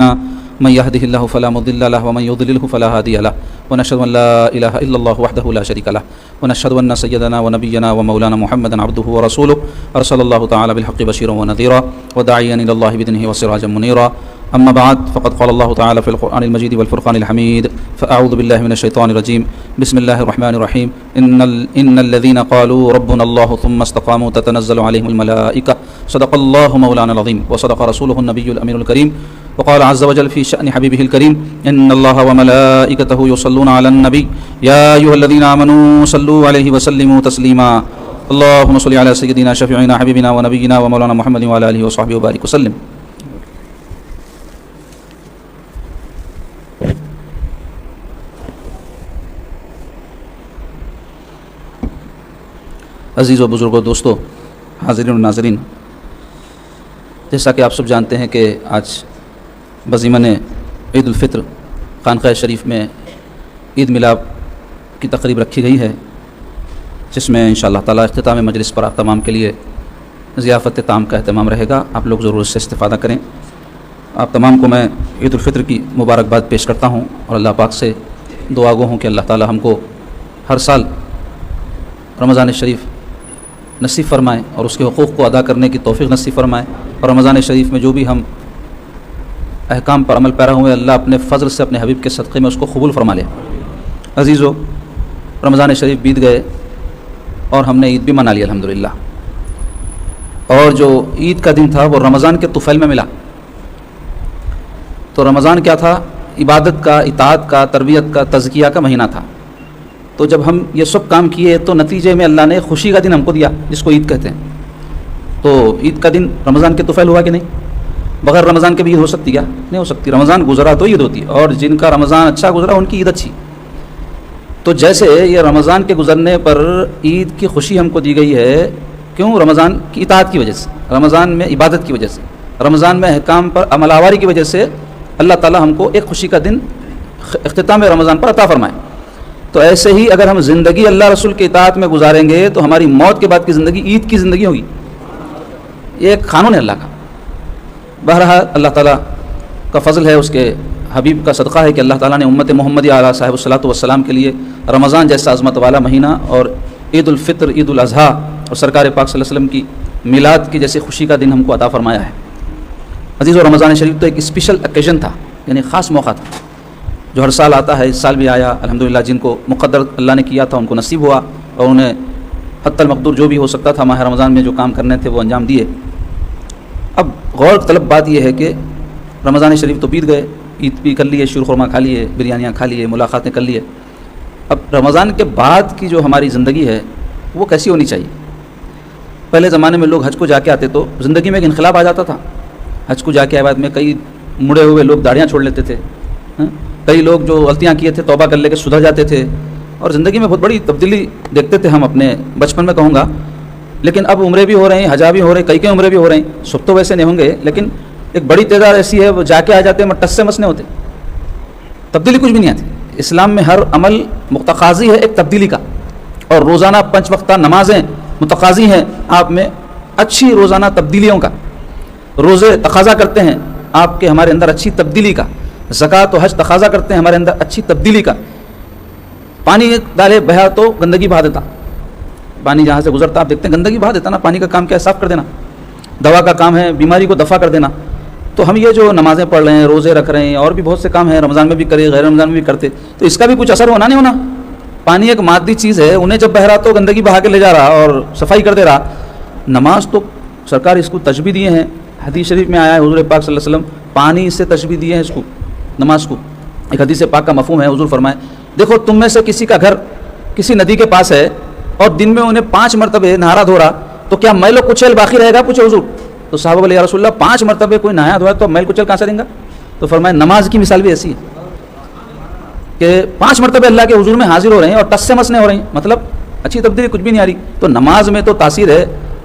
أعمالنا من يهده الله فلا مضل له ومن يضلله فلا هادي له ونشهد أن لا إله إلا الله وحده لا شريك له ونشهد أن سيدنا ونبينا ومولانا محمدا عبده ورسوله أرسل الله تعالى بالحق بشيرا ونذيرا وداعيا إلى الله بإذنه وسراجا منيرا أما بعد فقد قال الله تعالى في القرآن المجيد والفرقان الحميد فأعوذ بالله من الشيطان الرجيم بسم الله الرحمن الرحيم إن الذين قالوا ربنا الله ثم استقاموا تتنزل عليهم الملائكة صدق الله مولانا العظيم وصدق رسوله النبي الأمين الكريم وقال عز وجل في شأن حبيبه الكريم إن الله وملائكته يصلون على النبي يا أيها الذين آمنوا صلوا عليه وسلموا تسليما اللهم صل على سيدنا شفيعنا حبيبنا ونبينا ومولانا محمد وعلى آله وصحبه وبارك وسلم. عزیز و بزرگوں دوستو حاضرین و ناظرین، جیسا کہ آپ سب جانتے ہیں کہ آج بضمن عید الفطر خانقاہ شریف میں عید میلاد کی تقریب رکھی گئی ہے، جس میں انشاءاللہ تعالی اختتام مجلس پر آپ تمام کے لیے ضیافت طعام کا اہتمام رہے گا. آپ لوگ ضرور اس سے استفادہ کریں. آپ تمام کو میں عید الفطر کی مبارکباد پیش کرتا ہوں اور اللہ پاک سے دعا گو ہوں کہ اللہ تعالی ہم کو ہر سال رمضان شریف نصیب فرمائے اور اس کے حقوق کو ادا کرنے کی توفیق نصیب فرمائے، اور رمضان شریف میں جو بھی ہم احکام پر عمل پیرا ہوئے اللہ اپنے فضل سے اپنے حبیب کے صدقے میں اس کو قبول فرما لے. عزیزو، رمضان شریف بیت گئے اور ہم نے عید بھی منا لی الحمدللہ. اور جو عید کا دن تھا وہ رمضان کے طفیل میں ملا. تو رمضان کیا تھا؟ عبادت کا، اطاعت کا، تربیت کا، تزکیہ کا مہینہ تھا. تو جب ہم یہ سب کام کیے تو نتیجے میں اللہ نے خوشی کا دن ہم کو دیا، جس کو عید کہتے ہیں. تو عید کا دن رمضان کے طفیل ہوا کہ نہیں؟ بغیر رمضان کے بھی عید ہو سکتی کیا؟ نہیں ہو سکتی. رمضان گزرا تو عید ہوتی، اور جن کا رمضان اچھا گزرا ان کی عید اچھی. تو جیسے یہ رمضان کے گزرنے پر عید کی خوشی ہم کو دی گئی ہے، کیوں؟ رمضان کی اطاعت کی وجہ سے، رمضان میں عبادت کی وجہ سے، رمضان میں احکام پر عمل آوری کی وجہ سے اللہ تعالی ہم کو ایک خوشی کا دن اختتام رمضان پر عطا فرمائے. تو ایسے ہی اگر ہم زندگی اللہ رسول کے اطاعت میں گزاریں گے تو ہماری موت کے بعد کی زندگی عید کی زندگی ہوگی. یہ ایک قانون ہے اللہ کا. بہرحال اللہ تعالیٰ کا فضل ہے، اس کے حبیب کا صدقہ ہے کہ اللہ تعالیٰ نے امت محمدی علیہ صاحب الصلاۃ والسلام کے لیے رمضان جیسا عظمت والا مہینہ اور عید الفطر، عید الاضحیٰ اور سرکار پاک صلی اللہ علیہ وسلم کی میلاد کی جیسی خوشی کا دن ہم کو عطا فرمایا ہے. عزیز، اور رمضان شریف تو ایک اسپیشل اوکیزن تھا، یعنی خاص موقع تھا جو ہر سال آتا ہے. اس سال بھی آیا الحمدللہ. جن کو مقدر اللہ نے کیا تھا ان کو نصیب ہوا، اور انہیں حتی المقدور جو بھی ہو سکتا تھا ماہ رمضان میں جو کام کرنے تھے وہ انجام دیے. اب غور طلب بات یہ ہے کہ رمضان شریف تو بیت گئے، عید بھی کر لیے، شیر خورما کھا لیے، بریانیاں کھا لیے، ملاقاتیں کر لیے. اب رمضان کے بعد کی جو ہماری زندگی ہے وہ کیسی ہونی چاہیے؟ پہلے زمانے میں لوگ حج کو جا کے آتے تو زندگی میں ایک انقلاب آ جاتا تھا. حج کو جا کے آئے بعد میں کئی مڑے ہوئے لوگ داڑیاں چھوڑ لیتے تھے، کئی لوگ جو غلطیاں کیے تھے توبہ کر لے کے سدھر جاتے تھے، اور زندگی میں بہت بڑی تبدیلی دیکھتے تھے ہم اپنے بچپن میں کہوں گا. لیکن اب عمریں بھی ہو رہی ہیں، حجا بھی ہو رہے ہیں، کئی عمریں بھی ہو رہی ہیں. سب تو ویسے نہیں ہوں گے، لیکن ایک بڑی تعداد ایسی ہے وہ جا کے آ جاتے ہیں، ٹس سے مس نہیں ہوتے، تبدیلی کچھ بھی نہیں آتی. اسلام میں ہر عمل متقاضی ہے ایک تبدیلی کا، اور روزانہ 5 وقتہ نمازیں متقاضی ہیں آپ میں اچھی روزانہ تبدیلیوں کا. روزے تقاضا کرتے ہیں آپ کے ہمارے اندر اچھی تبدیلی کا. زکوٰۃ و حج تقاضا کرتے ہیں ہمارے اندر اچھی تبدیلی کا. پانی ڈالے بہا تو گندگی بہا دیتا، پانی جہاں سے گزرتا آپ دیکھتے ہیں گندگی بہا دیتا نا. پانی کا کام کیا ہے؟ صاف کر دینا. دوا کا کام ہے بیماری کو دفع کر دینا. تو ہم یہ جو نمازیں پڑھ رہے ہیں، روزے رکھ رہے ہیں، اور بھی بہت سے کام ہیں، رمضان میں بھی کرے، غیر رمضان میں بھی کرتے، تو اس کا بھی کچھ اثر ہونا نہیں ہونا. پانی ایک مادی چیز ہے، انہیں جب بہ رہا تو گندگی بہا کے لے جا رہا اور صفائی کر دے رہا. نماز تو سرکار اس کو تشبیہ دیے ہیں، حدیث شریف میں آیا ہے حضور پاک صلی اللہ علیہ وسلم پانی سے تشبیہ دیے ہیں اس کو، نماز کو. ایک حدیث پاک کا مفہوم ہے، حضور فرمائے دیکھو تم میں سے کسی کا گھر کسی ندی کے پاس ہے اور دن میں انہیں 5 مرتبہ نہارا دھورا تو کیا میل و کچیل باقی رہے گا؟ پوچھے حضور. تو صحابہ بولے یا رسول اللہ 5 مرتبہ کوئی نہایا دھویا تو میل کچیل کہاں سے دیں گا؟ تو فرمائے نماز کی مثال بھی ایسی ہے کہ 5 مرتبہ اللہ کے حضور میں حاضر ہو رہے ہیں اور ٹس سے مس نہیں ہو رہی، مطلب اچھی تبدیلی کچھ بھی نہیں آ رہی. تو نماز میں تو تاثیر ہے.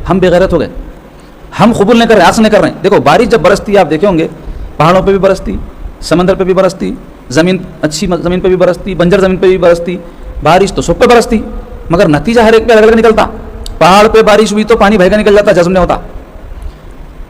ہم بے غیرت ہو گئے، ہم قبول نہیں کر رہے، آس نہیں کر رہے ہیں. دیکھو بارش جب برستی آپ دیکھے ہوں گے، پہاڑوں پہ بھی برستی، سمندر پہ بھی برستی، زمین اچھی زمین پہ بھی برستی، بنجر زمین پہ بھی برستی، بارش تو سب پہ برستی، مگر نتیجہ ہر ایک پہ الگ الگ نکلتا. پہاڑ پہ بارش ہوئی تو پانی بہہ کے نکل جاتا، جذب نہیں ہوتا.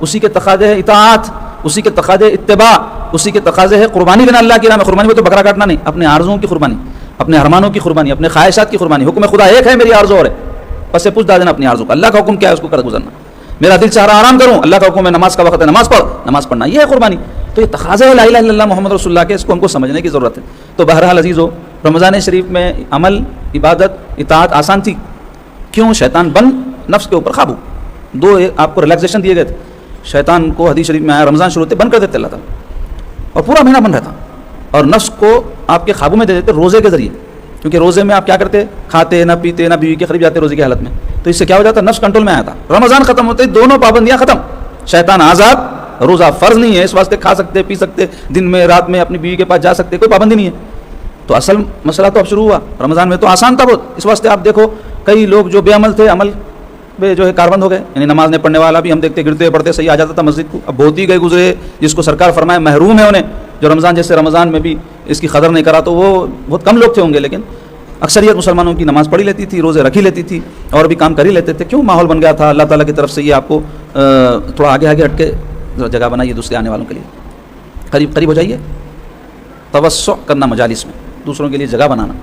اسی کے تقاضے ہے اطاعت، اسی کے تقاضے اتباع، اسی کے تقاضے ہے قربانی دینا اللہ کی راہ میں. قربانی میں تو بکرا کاٹنا نہیں، اپنے آرزوؤں کی قربانی، اپنے ارمانوں کی قربانی، اپنے خواہشات کی قربانی. حکم خدا ایک ہے، میری آرزو اور ہے، بس سے پوچھ دینا اپنی آرزو کا. اللہ کا حکم کیا ہے اس کو کر گزرنا. میرا دل چاہ رہا آرام کروں، اللہ کا حکم ہے نماز کا وقت ہے نماز پڑھ، نماز پڑھنا، یہ ہے قربانی. تو یہ تقاضے لا الہ الا اللہ محمد رسول اللہ کے، اس کو ہم کو سمجھنے کی ضرورت ہے. تو بہرحال عزیزو، رمضان شریف میں عمل، عبادت، اطاعت آسان تھی. کیوں؟ شیطان بن نفس کے اوپر قابو. دو آپ کو ریلیکسیشن دیے گئے تھے. شیطان کو حدیث شریف میں آیا رمضان شروع ہوتے بند کر دیتے اللہ تعالیٰ، اور پورا مہینہ بند رہتا، اور نفس کو آپ کے قابو میں دے دیتے روزے کے ذریعے. کیونکہ روزے میں آپ کیا کرتے؟ کھاتے نہ پیتے نہ بیوی کے قریب جاتے روزے کی حالت میں. تو اس سے کیا ہو جاتا؟ نفس کنٹرول میں آیا تھا. رمضان ختم ہوتے دونوں پابندیاں ختم، شیطان آزاد، روزہ فرض نہیں ہے، اس واسطے کھا سکتے پی سکتے، دن میں رات میں اپنی بیوی کے پاس جا سکتے، کوئی پابندی نہیں ہے. تو اصل مسئلہ تو اب شروع ہوا. رمضان میں تو آسان تھا بہت، اس واسطے آپ دیکھو کئی لوگ جو بے عمل تھے عمل میں جو ہے کاربند ہو گئے. یعنی نماز نہیں پڑھنے والا بھی ہم دیکھتے گرتے پڑھتے صحیح آ جاتا تھا مسجد کو. اب بہت ہی گئے گزرے جس کو سرکار فرمائے محروم ہے انہیں، جو رمضان جیسے رمضان میں بھی اس کی قدر نہیں کرا. تو وہ بہت کم لوگ تھے ہوں گے، لیکن اکثریت مسلمانوں کی نماز پڑھی لیتی تھی، روزے رکھی لیتی تھی، اور بھی کام کر ہی لیتے تھے. کیوں؟ ماحول بن گیا تھا. اللہ تعالیٰ کی طرف سے یہ آپ کو تھوڑا آگے آگے ہٹ کے جگہ بنائیے دوسرے آنے والوں کے لیے، قریب قریب ہو جائیے. توسع کرنا مجالس میں، دوسروں کے لیے جگہ بنانا،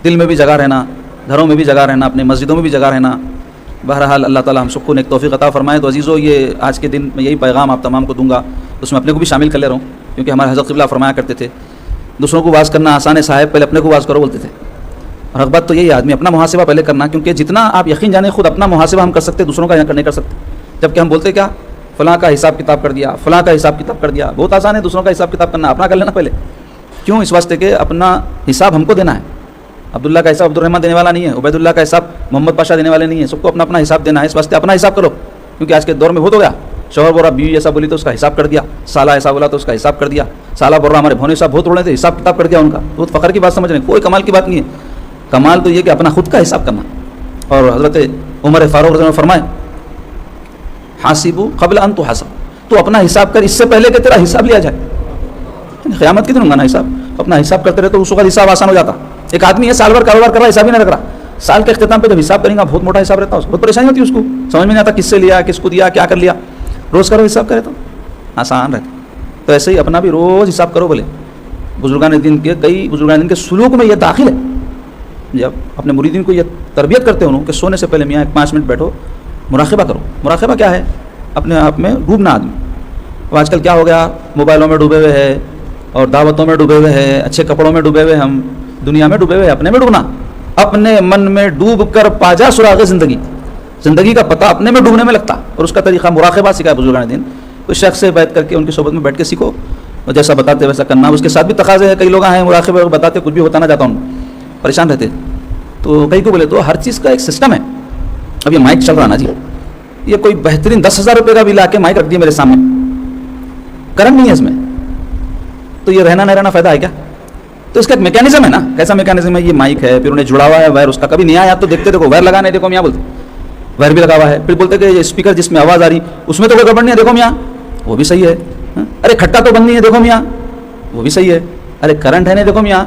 دل میں بھی جگہ رہنا، گھروں میں بھی جگہ رہنا، اپنے مسجدوں میں بھی جگہ رہنا. بہرحال اللہ تعالیٰ ہم سب کو ایک توفیق عطا فرمائے. تو عزیزو، یہ آج کے دن میں یہی پیغام آپ تمام کو دوں گا، اس میں اپنے کو بھی شامل کر لے رہا ہوں، کیونکہ ہمارے حضرت قبلہ فرمایا کرتے تھے دوسروں کو واز کرنا آسان ہے صاحب، پہلے اپنے کو واز کرو بولتے تھے. اور حق بات تو یہی ہے، آدمی اپنا محاسبہ پہلے کرنا، کیونکہ جتنا آپ یقین جانیں خود اپنا محاسبہ ہم کر سکتے، دوسروں کا نہیں کر سکتے. جبکہ ہم بولتے کیا، فلاں کا حساب کتاب کر دیا، فلاں کا حساب کتاب کر دیا. بہت آسان ہے دوسروں کا حساب کتاب کرنا، اپنا کر لینا پہلے. کیوں؟ اس واسطے کہ اپنا حساب ہم کو دینا ہے. عبداللہ کا حساب عبدالرحمٰن دینے والا نہیں ہے، عبید اللہ کا حساب محمد پاشا دینے والے نہیں ہیں. سب کو اپنا اپنا حساب دینا ہے. اس واسطے اپنا حساب کرو، کیونکہ آج کے دور میں بہت ہو گیا. شوہر بول رہا بیوی ایسا بولی تو اس کا حساب کر دیا، سالہ ایسا بولا تو اس کا حساب کر دیا، سالہ بول رہا ہمارے بھونے صاحب بہت اڑے تھے، حساب کتاب کر دیا ان کا. بہت فخر کی بات سمجھ رہے ہیں، کوئی کمال کی بات نہیں ہے. کمال تو یہ کہ اپنا خود کا حساب کرنا. اور حضرت عمر فاروق رضی اللہ عنہ فرمائے حاسبو قبل ان تحاسب، تو اپنا حساب کر اس سے پہلے کہ تیرا حساب لیا جائے. قیامت کی دن ہوگا نا حساب، اپنا حساب کرتے رہے تو اس وقت حساب آسان ہو جاتا. ایک آدمی ہے سال بھر کاروبار کر رہا ہے، حساب ہی نہیں رکھ رہا، سال کے اختتام پہ جب حساب کریں گا بہت موٹا حساب رہتا ہے، بہت پریشانی ہوتی ہے، اس کو سمجھ میں نہیں آتا کس سے لیا، کس کو دیا، کیا کر لیا. روز کرو حساب کرے تو آسان رہتا. تو ایسے ہی اپنا بھی روز حساب کرو. بولے بزرگان دین کے، کئی بزرگان دین کے سلوک میں یہ داخل ہے. جب اپنے مریدین کو یہ تربیت کرتے ہوں کہ سونے سے پہلے میاں 5 منٹ بیٹھو، مراقبہ کرو. مراقبہ کیا ہے؟ اپنے آپ میں ڈوبنا. آدمی اب آج کل کیا ہو گیا، موبائلوں میں ڈوبے ہوئے ہے، اور دعوتوں میں ڈوبے ہوئے ہیں، اچھے کپڑوں میں ڈوبے ہوئے، ہم دنیا میں ڈوبے ہوئے. اپنے میں ڈوبنا، اپنے من میں ڈوب کر پاجا سراغ زندگی. زندگی کا پتہ اپنے میں ڈوبنے میں لگتا، اور اس کا طریقہ مراقبہ سکھایا بزرگان دین. کوئی شخص سے بیٹھ کر کے ان کی صحبت میں بیٹھ کے سیکھو، اور جیسا بتاتے ویسا کرنا. اس کے ساتھ بھی تقاضے ہیں. کئی لوگ ہیں مراقبہ بتاتے کچھ بھی ہوتا نہ جاتا، ان پریشان رہتے. تو کئی کو بولے تو ہر چیز کا ایک سسٹم ہے. اب یہ مائک چل رہا نا جی، یہ کوئی بہترین 10,000 روپے کا بھی لا کے مائک رکھ دیا میرے سامنے، کرنٹ نہیں ہے اس میں، تو یہ رہنا نہیں رہنا فائدہ ہے کیا؟ تو اس کا ایک میکینزم ہے نا. کیسا میکینزم ہے؟ یہ مائک ہے، پھر انہیں جڑا ہوا ہے وائر اس کا. کبھی نہیں آیا تو دیکھتے دیکھو وائر لگانے، دیکھو میاں بولتے وائر بھی لگا ہوا ہے. پھر بولتے کہ یہ اسپیکر جس میں آواز آ رہی اس میں تو کوئی گڑبڑ نہیں ہے، دیکھو میاں وہ بھی صحیح ہے. ارے کھٹا تو بند نہیں ہے، دیکھو میاں وہ بھی صحیح ہے. ارے کرنٹ ہے نہیں، دیکھو میاں.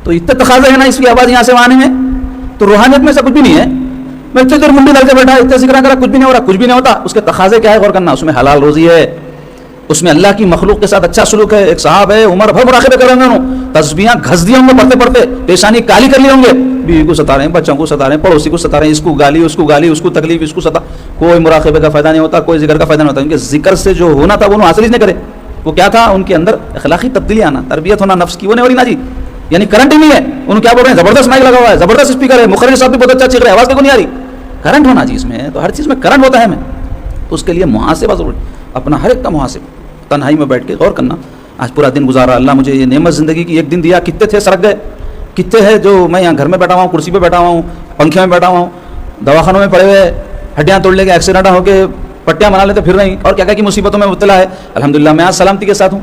تو اتنے تقاضے ہیں نا اس کی آواز یہاں سے آنے میں. تو روحانیت میں سے کچھ بھی نہیں ہے. میں اتنے دیر منڈی ڈال کے بیٹھا، اتنے ذکر کرا، کچھ بھی نہیں ہو رہا، کچھ بھی نہیں ہوتا. اس کے تقاضے کیا ہے غور کرنا. اس میں حلال روزی ہے، اس میں اللہ کی مخلوق کے ساتھ اچھا سلوک ہے. ایک صاحب ہے عمر بھر مراقبے کر رہے ہیں، تسبیحاں گھس دی ہوں گے پڑھتے پڑھتے، پیشانی کالی کر لی ہوں گے. بیوی کو ستا رہے ہیں، بچوں کو ستا رہے ہیں، پڑوسی کو ستا رہے ہیں، اس کو گالی اس کو گالی، اس کو تکلیف اس کو ستا. کوئی مراقبے کا فائدہ نہیں ہوتا، کوئی ذکر کا فائدہ نہیں ہوتا. کیونکہ ذکر سے جو ہونا تھا وہ حاصل ہی نہیں کرے. وہ کیا تھا؟ ان کے اندر اخلاقی تبدیلی آنا، تربیت ہونا نفس کی، وہ نہیں ہو رہی نا جی. یعنی کرنٹ ہی نہیں ہے. انہوں کیا بول رہے ہیں؟ زبردست مائک لگا ہوا ہے، زبردست اسپیکر ہے، مخرج صاحب بھی بہت اچھا چیخ رہے ہیں، آواز دیکھو نہیں آ رہی. کرنٹ ہونا جی اس میں. تو ہر چیز میں کرنٹ ہوتا ہے. میں تو اس کے لیے محاسبہ ضروری، اپنا ہر ایک کا محاسبہ، تنہائی میں بیٹھ کے غور کرنا. آج پورا دن گزارا، اللہ مجھے یہ نعمت زندگی کی ایک دن دیا، کتنے تھے سرک گئے، کتنے ہیں جو میں یہاں گھر میں بیٹھا ہوا ہوں، کرسی پہ بیٹھا ہوا ہوں، پنکھے میں بیٹھا ہوا ہوں، دواخانوں میں پڑے ہوئے، ہڈیاں توڑ لے کے ایکسیڈنٹ ہو کے پٹیاں بنا لیتے پھر رہی، اور کیا کی مصیبتوں میں مبتلا ہے. الحمدللہ میں آج سلامتی کے ساتھ ہوں،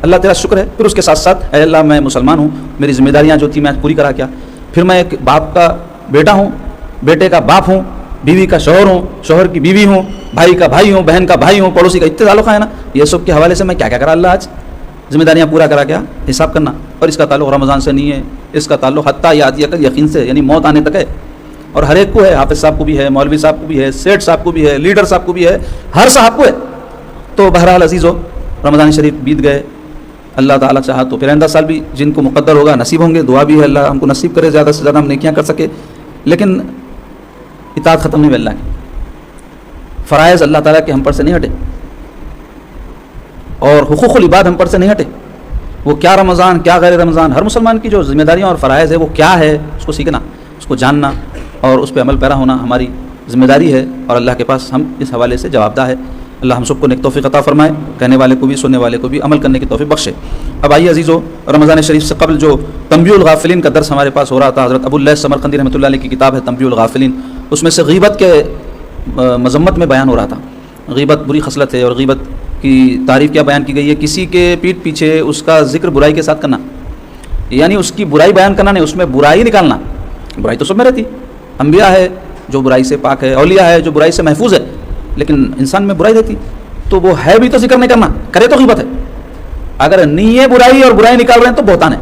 اللہ تیرا شکر ہے. پھر اس کے ساتھ ساتھ اے اللہ میں مسلمان ہوں، میری ذمہ داریاں جو تھی میں پوری کرا کیا. پھر میں ایک باپ کا بیٹا ہوں، بیٹے کا باپ ہوں، بیوی کا شوہر ہوں، شوہر کی بیوی ہوں، بھائی کا بھائی ہوں، بہن کا بھائی ہوں، پڑوسی کا اتنے تعلق ہے نا. یہ سب کے حوالے سے میں کیا کیا کرا اللہ آج ذمہ داریاں پورا کرا کیا حساب کرنا. اور اس کا تعلق رمضان سے نہیں ہے، اس کا تعلق حتیٰ یقین سے، یعنی موت آنے تک ہے. اور ہر ایک کو ہے، حافظ صاحب کو بھی ہے، مولوی صاحب کو بھی ہے، سیٹھ صاحب کو بھی ہے، لیڈر صاحب کو بھی ہے، ہر صاحب کو ہے. تو بہرحال عزیزو رمضان شریف بیت گئے، اللہ تعالیٰ چاہا تو پھر آئندہ سال بھی جن کو مقدر ہوگا نصیب ہوں گے، دعا بھی ہے اللہ ہم کو نصیب کرے زیادہ سے زیادہ ہم نیکیاں کر سکے، لیکن اطاعت ختم نہیں ہوئی اللہ کی، فرائض اللہ تعالیٰ کے ہم پر سے نہیں ہٹے اور حقوق العباد ہم پر سے نہیں ہٹے. وہ کیا رمضان کیا غیر رمضان، ہر مسلمان کی جو ذمہ داریاں اور فرائض ہے وہ کیا ہے اس کو سیکھنا، اس کو جاننا اور اس پہ عمل پیرا ہونا ہماری ذمہ داری ہے اور اللہ کے پاس ہم اس حوالے سے جواب دہ ہے. اللہ ہم سب کو نیک توفیق عطا فرمائے، کہنے والے کو بھی سننے والے کو بھی عمل کرنے کی توفیق بخشے. اب آئیے عزیزو، رمضان شریف سے قبل جو تنبیہ الغافلین کا درس ہمارے پاس ہو رہا تھا، حضرت ابو اللہ سمرقندی رحمۃ اللہ علیہ کی کتاب ہے تنبیہ الغافلین، اس میں سے غیبت کے مذمت میں بیان ہو رہا تھا. غیبت بری خصلت ہے اور غیبت کی تعریف کیا بیان کی گئی ہے، کسی کے پیٹھ پیچھے اس کا ذکر برائی کے ساتھ کرنا، یعنی اس کی برائی بیان کرنا نہیں، اس میں برائی نکالنا. برائی تو سب میں رہتی، انبیاء ہے جو برائی سے پاک ہے، اولیاء ہے جو برائی سے محفوظ ہے، لیکن انسان میں برائی رہتی تو وہ ہے بھی تو ذکر نہیں کرنا، کرے تو غیبت ہے. اگر نہیں ہے برائی اور برائی نکال رہے ہیں تو بہتان ہے.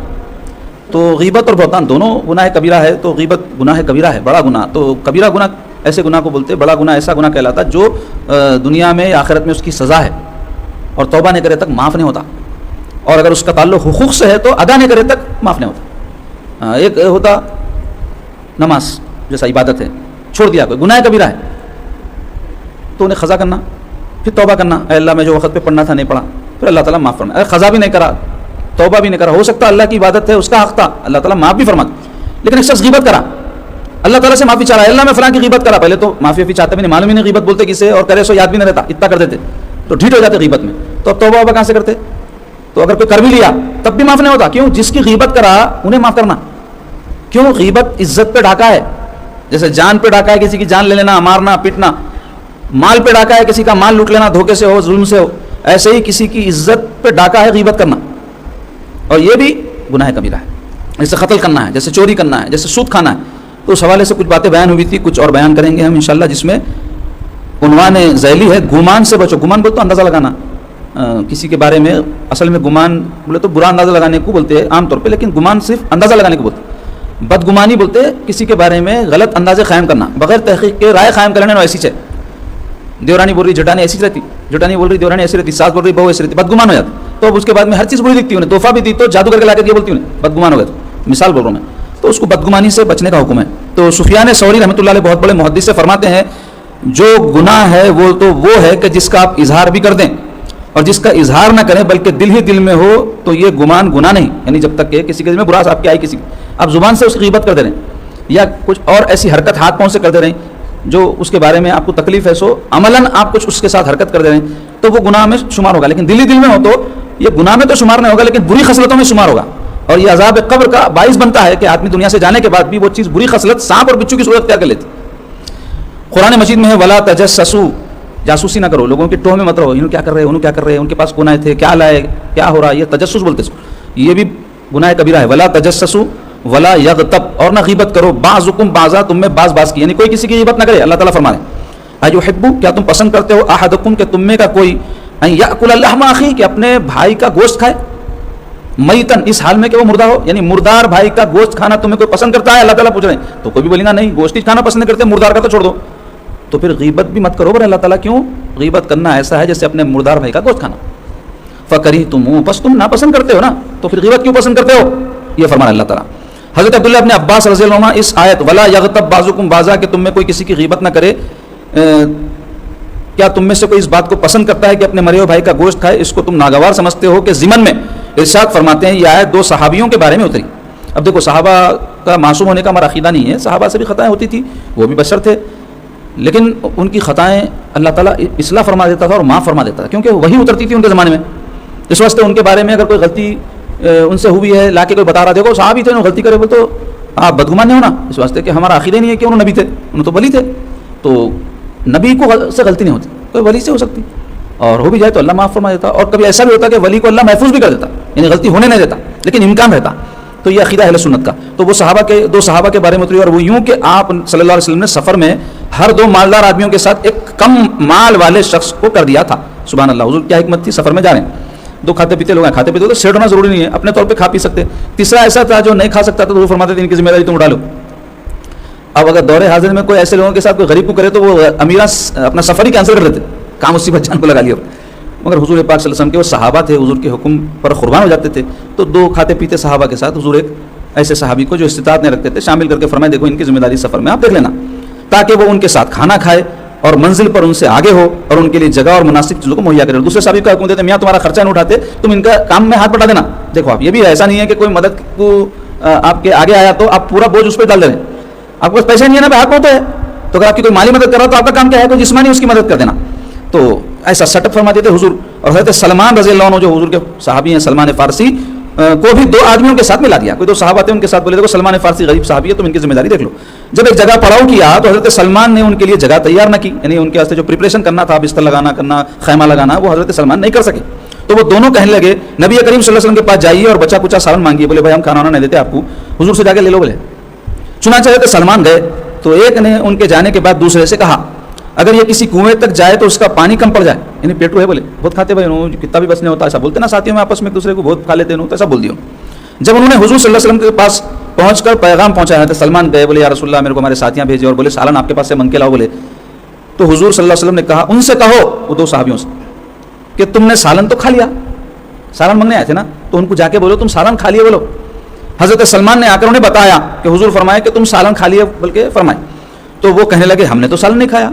تو غیبت اور بہتان دونوں گناہ کبیرہ ہے. تو غیبت گناہ کبیرہ ہے، بڑا گناہ. تو کبیرہ گناہ ایسے گناہ کو بولتے، بڑا گناہ ایسا گناہ کہلاتا جو دنیا میں یا آخرت میں اس کی سزا ہے اور توبہ نہیں کرے تک معاف نہیں ہوتا، اور اگر اس کا تعلق حقوق سے ہے تو ادا نہیں کرے تک معاف نہیں ہوتا. ایک ہوتا نماز جیسا عبادت ہے، چھوڑ دیا کوئی، گناہ کبیرہ ہے، تو انہیں قضا کرنا، پھر توبہ کرنا، اے اللہ میں جو وقت پہ پڑھنا تھا نہیں پڑھا، پھر اللہ تعالیٰ معاف فرمائے. اگر قضا بھی نہیں کرا، توبہ بھی نہیں کرا، ہو سکتا اللہ کی عبادت ہے، اس کا حق تھا، اللہ تعالیٰ معاف بھی فرما. لیکن ایک شخص غیبت کرا، اللہ تعالیٰ سے معافی چاہ رہا ہے، اللہ میں فلاں کی غیبت کرا، پہلے تو معافی چاہتے بھی نہیں، معلوم ہی نہیں غیبت بولتے کسے، اور کرے سو یاد بھی نہیں رہتا، اتنا کر دیتے تو ڈھیٹ ہو جاتے غیبت میں. تو اب توبہ وبہ کہاں سے کرتے؟ تو اگر کوئی کر بھی لیا تب بھی معاف نہیں ہوتا. کیوں؟ جس کی غیبت کرا انہیں معاف کرنا. کیوں؟ غیبت عزت پہ ڈھاکا ہے، جیسے جان پہ ڈھاکا ہے کسی کی جان لے لینا، مارنا پیٹنا، مال پہ ڈھاکا ہے کسی کا مال لوٹ لینا، دھوکے سے ہو ظلم سے ہو، ایسے ہی کسی کی عزت پہ ڈھاکا ہے غیبت کرنا، اور یہ بھی گناہ کبیرہ ہے. جیسے قتل کرنا ہے، جیسے چوری کرنا ہے، جیسے سود کھانا ہے. تو اس حوالے سے کچھ باتیں بیان ہوئی تھی، کچھ اور بیان کریں گے ہم انشاءاللہ، جس میں عنوان ذیلی ہے گمان سے بچو. گمان بولتے تو اندازہ لگانا کسی کے بارے میں، اصل میں گمان بولے تو برا اندازہ لگانے کو بولتے ہیں عام طور پہ، لیکن گمان صرف اندازہ لگانے کو بولتے ہیں. بدگمانی بولتے ہیں کسی کے بارے میں غلط اندازے قائم کرنا، بغیر تحقیق کے رائے قائم کرنے ایسی ہے. دیورانی بول رہی جٹانی ایسی رہتی، جٹانی بول رہی دیورانی ایسی رہتی، ساس بول رہی بہو ایسی رہتی، بدگمان ہو جاتی. تو اب اس کے بعد میں ہر چیز بری دکھتی انہیں، تحفہ بھی دی تو جادو کر کے لا کے یہ بولتی انہیں بدگمان ہو گیا. تو مثال بول رہا ہوں میں، تو اس کو بدگمانی سے بچنے کا حکم ہے. تو سفیان ثوری رحمۃ اللہ علیہ بہت بڑے محدث سے فرماتے ہیں جو گناہ ہے وہ ہے کہ جس کا آپ اظہار بھی کر دیں اور جس کا اظہار نہ کریں بلکہ دل ہی دل میں ہو تو یہ گمان گناہ نہیں. یعنی جب تک کہ کسی کے دل میں براس آپ کی آئی، کسی آپ زبان سے اس کی غیبت کر دے رہے ہیں یا کچھ اور ایسی حرکت ہاتھ پاؤں سے کر دے رہے ہیں جو اس کے بارے میں آپ کو تکلیف ہے، سو عملاً آپ کچھ اس کے ساتھ حرکت کر دے رہے ہیں تو وہ گناہ میں شمار ہوگا. لیکن دل ہی دل میں ہو تو یہ گناہ میں تو شمار نہیں ہوگا لیکن بری خصلتوں میں شمار ہوگا، اور یہ عذاب قبر کا باعث بنتا ہے کہ آدمی دنیا سے جانے کے بعد بھی وہ چیز بری خصلت سانپ اور بچھو کی صورت اختیار کر لیتی. قرآن مجید میں ہے ولا تجسسوا، جاسوسی نہ کرو، لوگوں کے ٹوہ میں مت رہو، انہوں کیا کر رہے ہیں، انہوں کیا کر رہے ہیں، ان کے پاس گناہ تھے، کیا لائے، کیا ہو رہا ہے، یہ تجسس بولتے ہیں. یہ بھی گناہ کبیرہ ہے. ولا تجسسوا ولا یغتب، اور نہ غیبت کرو بعضکم بعضا، تم میں بعض بعض کی، یعنی کوئی کسی کی غیبت نہ کرے. اللہ تعالیٰ فرما رہے ہیں ایحب، کیا تم پسند کرتے ہو احدکم کہ تم میں کا کوئی ان یاکل لحم اخی، کہ اپنے بھائی کا گوشت کھائے، میتن، اس حال میں کہ وہ مردہ ہو، یعنی مردار بھائی کا گوشت کھانا تمہیں کوئی پسند کرتا ہے؟ اللہ تعالیٰ پوچھ رہے ہیں. تو کوئی بھی بولے گا نہیں گوشت ہی کھانا پسند کرتے، مردار کا تو چھوڑ دو. تو پھر غیبت بھی مت کرو. پر اللہ تعالیٰ کیوں؟ غیبت کرنا ایسا ہے جیسے اپنے مردار بھائی کا گوشت کھانا. فکریہتموہ، بس تم ناپسند کرتے ہو نا، تو پھر غیبت کیوں پسند کرتے ہو؟ یہ فرمایا اللہ تعالیٰ. حضرت عبداللہ ابن عباس رضی اللہ عنہ اس آیت ولا یغتب بعضکم بعضا کہ تم میں کوئی کسی کی غیبت نہ کرے، کیا تم میں سے کوئی اس بات کو پسند کرتا ہے کہ اپنے مرے ہوئے بھائی کا گوشت کھائے، اس کو تم ناگوار سمجھتے ہو کہ ضمن میں ارشاد فرماتے ہیں. یہ آیت دو صحابیوں کے بارے میں اتری. اب دیکھو صحابہ کا معصوم ہونے کا ہمارا عقیدہ نہیں ہے، صحابہ سے بھی خطائیں ہوتی تھی، وہ بھی بشر تھے، لیکن ان کی خطائیں اللہ تعالیٰ اصلاح فرما دیتا تھا اور معاف فرما دیتا تھا کیونکہ وہی اترتی تھی ان کے زمانے میں. اس واسطے ان کے بارے میں اگر کوئی غلطی ان سے ہوئی ہے لا کے کوئی بتا رہا، دیکھو صحابی تھے، انہوں غلطی کرے وہ تو آپ بدگمان نہیں ہونا، اس واسطے کہ ہمارا عقیدہ نہیں ہے کہ انہوں نبی تھے، انہوں تو ولی تھے. تو نبی کو سے غلطی نہیں ہوتی، کوئی ولی سے ہو سکتی، اور ہو بھی جائے تو اللہ معاف فرما دیتا. اور کبھی ایسا بھی ہوتا کہ ولی کو اللہ محفوظ بھی کر دیتا، یعنی غلطی ہونے نہیں دیتا لیکن امکان رہتا. تو یہ عقیدہ اہل سنت کا. تو وہ صحابہ کے دو صحابہ کے بارے میں اتری، اور وہ یوں کہ آپ صلی اللہ علیہ وسلم نے سفر میں ہر دو مالدار آدمیوں کے ساتھ ایک کم مال والے شخص کو کر دیا تھا. سبحان اللہ، حضور کیا حکمت تھی. سفر میں جا رہے ہیں، دو کھاتے پیتے لوگ ہیں، کھاتے پیتے تو سیٹ ہونا ضروری نہیں ہے، اپنے طور پہ کھا پی سکتے. تیسرا ایسا تھا جو نہیں کھا سکتا تھا تو وہ فرماتے تھے ان کی ذمہ داری تم اٹھا لو. اب اگر دور حاضر میں کوئی ایسے لوگوں کے ساتھ کوئی غریب کو کرے تو وہ امیرہ اپنا سفر ہی کینسل کر دیتے، کام اسی بچان کو لگا لیا. مگر حضور پاک صلی اللہ علیہ وسلم کے وہ صحابہ تھے، حضور کے حکم پر قربان ہو جاتے تھے، تو 2 کھاتے پیتے صحابہ کے ساتھ حضور ایک ایسے صحابی کو جو استطاعت نہیں رکھتے تھے شامل کر کے فرمائے دیکھو ان کی ذمہ داری سفر میں آپ دیکھ لینا، تاکہ وہ ان کے ساتھ کھانا کھائے اور منزل پر ان سے آگے ہو اور ان کے لیے جگہ اور مناسب چیزوں کو مہیا کرے۔ دوسرے صحابی کا حکم دیتے میاں تمہارا خرچہ نہیں اٹھاتے، تم ان کا کام میں ہاتھ بٹا دینا۔ دیکھو آپ یہ بھی ایسا نہیں ہے کہ کوئی مدد کو آپ کے آگے آیا تو آپ پورا بوجھ اس پہ ڈال دے رہے ہیں، آپ کو پیسے نہیں ہے نا، ہاتھ ہوتا ہے، تو اگر آپ کی کوئی مالی مدد کر رہا تو آپ کا کام کیا ہے؟ کوئی جسمانی اس کی مدد کر دینا۔ تو ایسا سیٹ اپ فرما دیتے حضور۔ اور حضرت سلمان رضی اللہ عنہ جو حضور کے صحابی ہیں، سلمان فارسی کو بھی 2 آدمیوں کے ساتھ ملا دیا، کوئی 2 صحابہ تھے ان کے ساتھ، بولے دیکھو سلمان فارسی غریب صحابی ہے، تم ان کی ذمہ داری دیکھ لو۔ جب ایک جگہ پڑاؤ کیا تو حضرت سلمان نے ان کے لیے جگہ تیار نہ کی، یعنی ان کے واسطے جو پریپریشن کرنا تھا، بستر لگانا کرنا، خیمہ لگانا، وہ حضرت سلمان نہیں کر سکے۔ تو وہ دونوں کہنے لگے نبی کریم صلی اللہ علیہ وسلم کے پاس جائیے اور بچہ کچھ سالن مانگیے، بولے بھائی ہم کھانا نہیں دیتے آپ کو، حضور سے جا کے لے لو بولے۔ چنانچہ حضرت سلمان گئے تو ایک نے ان کے جانے کے بعد دوسرے سے کہا اگر یہ کسی کنویں تک جائے تو اس کا پانی کم پڑ جائے، یعنی پیٹو ہے بولے بہت کھاتے بھائی کتنا بھی بچنے ہوتا ہے، ایسا بولتے نا ساتھیوں میں آپس میں ایک دوسرے کو بہت کھا لیتے ہیں، تو ایسا بول دیو۔ جب انہوں نے حضور صلی اللہ علیہ وسلم کے پاس پہنچ کر پیغام پہنچایا تو سلمان گئے، بولے یا رسول اللہ میرے کو ہمارے ساتھیاں بھیجے اور بولے سالن آپ کے پاس سے منگ کے لاؤ بولے۔ تو حضور صلی اللہ علیہ وسلم نے کہا ان سے کہو، وہ 2 صحابیوں سے، کہ تم نے سالن تو کھا لیا، سالن منگنے آئے تھے نا، تو ان کو جا کے بولو تم سالن کھا لیے بولو۔ حضرت سلمان نے آ کر انہیں بتایا کہ حضور فرمائے کہ تم سالن کھا لیے بلکہ فرمائے، تو وہ کہنے لگے ہم نے تو سالن نہیں کھایا۔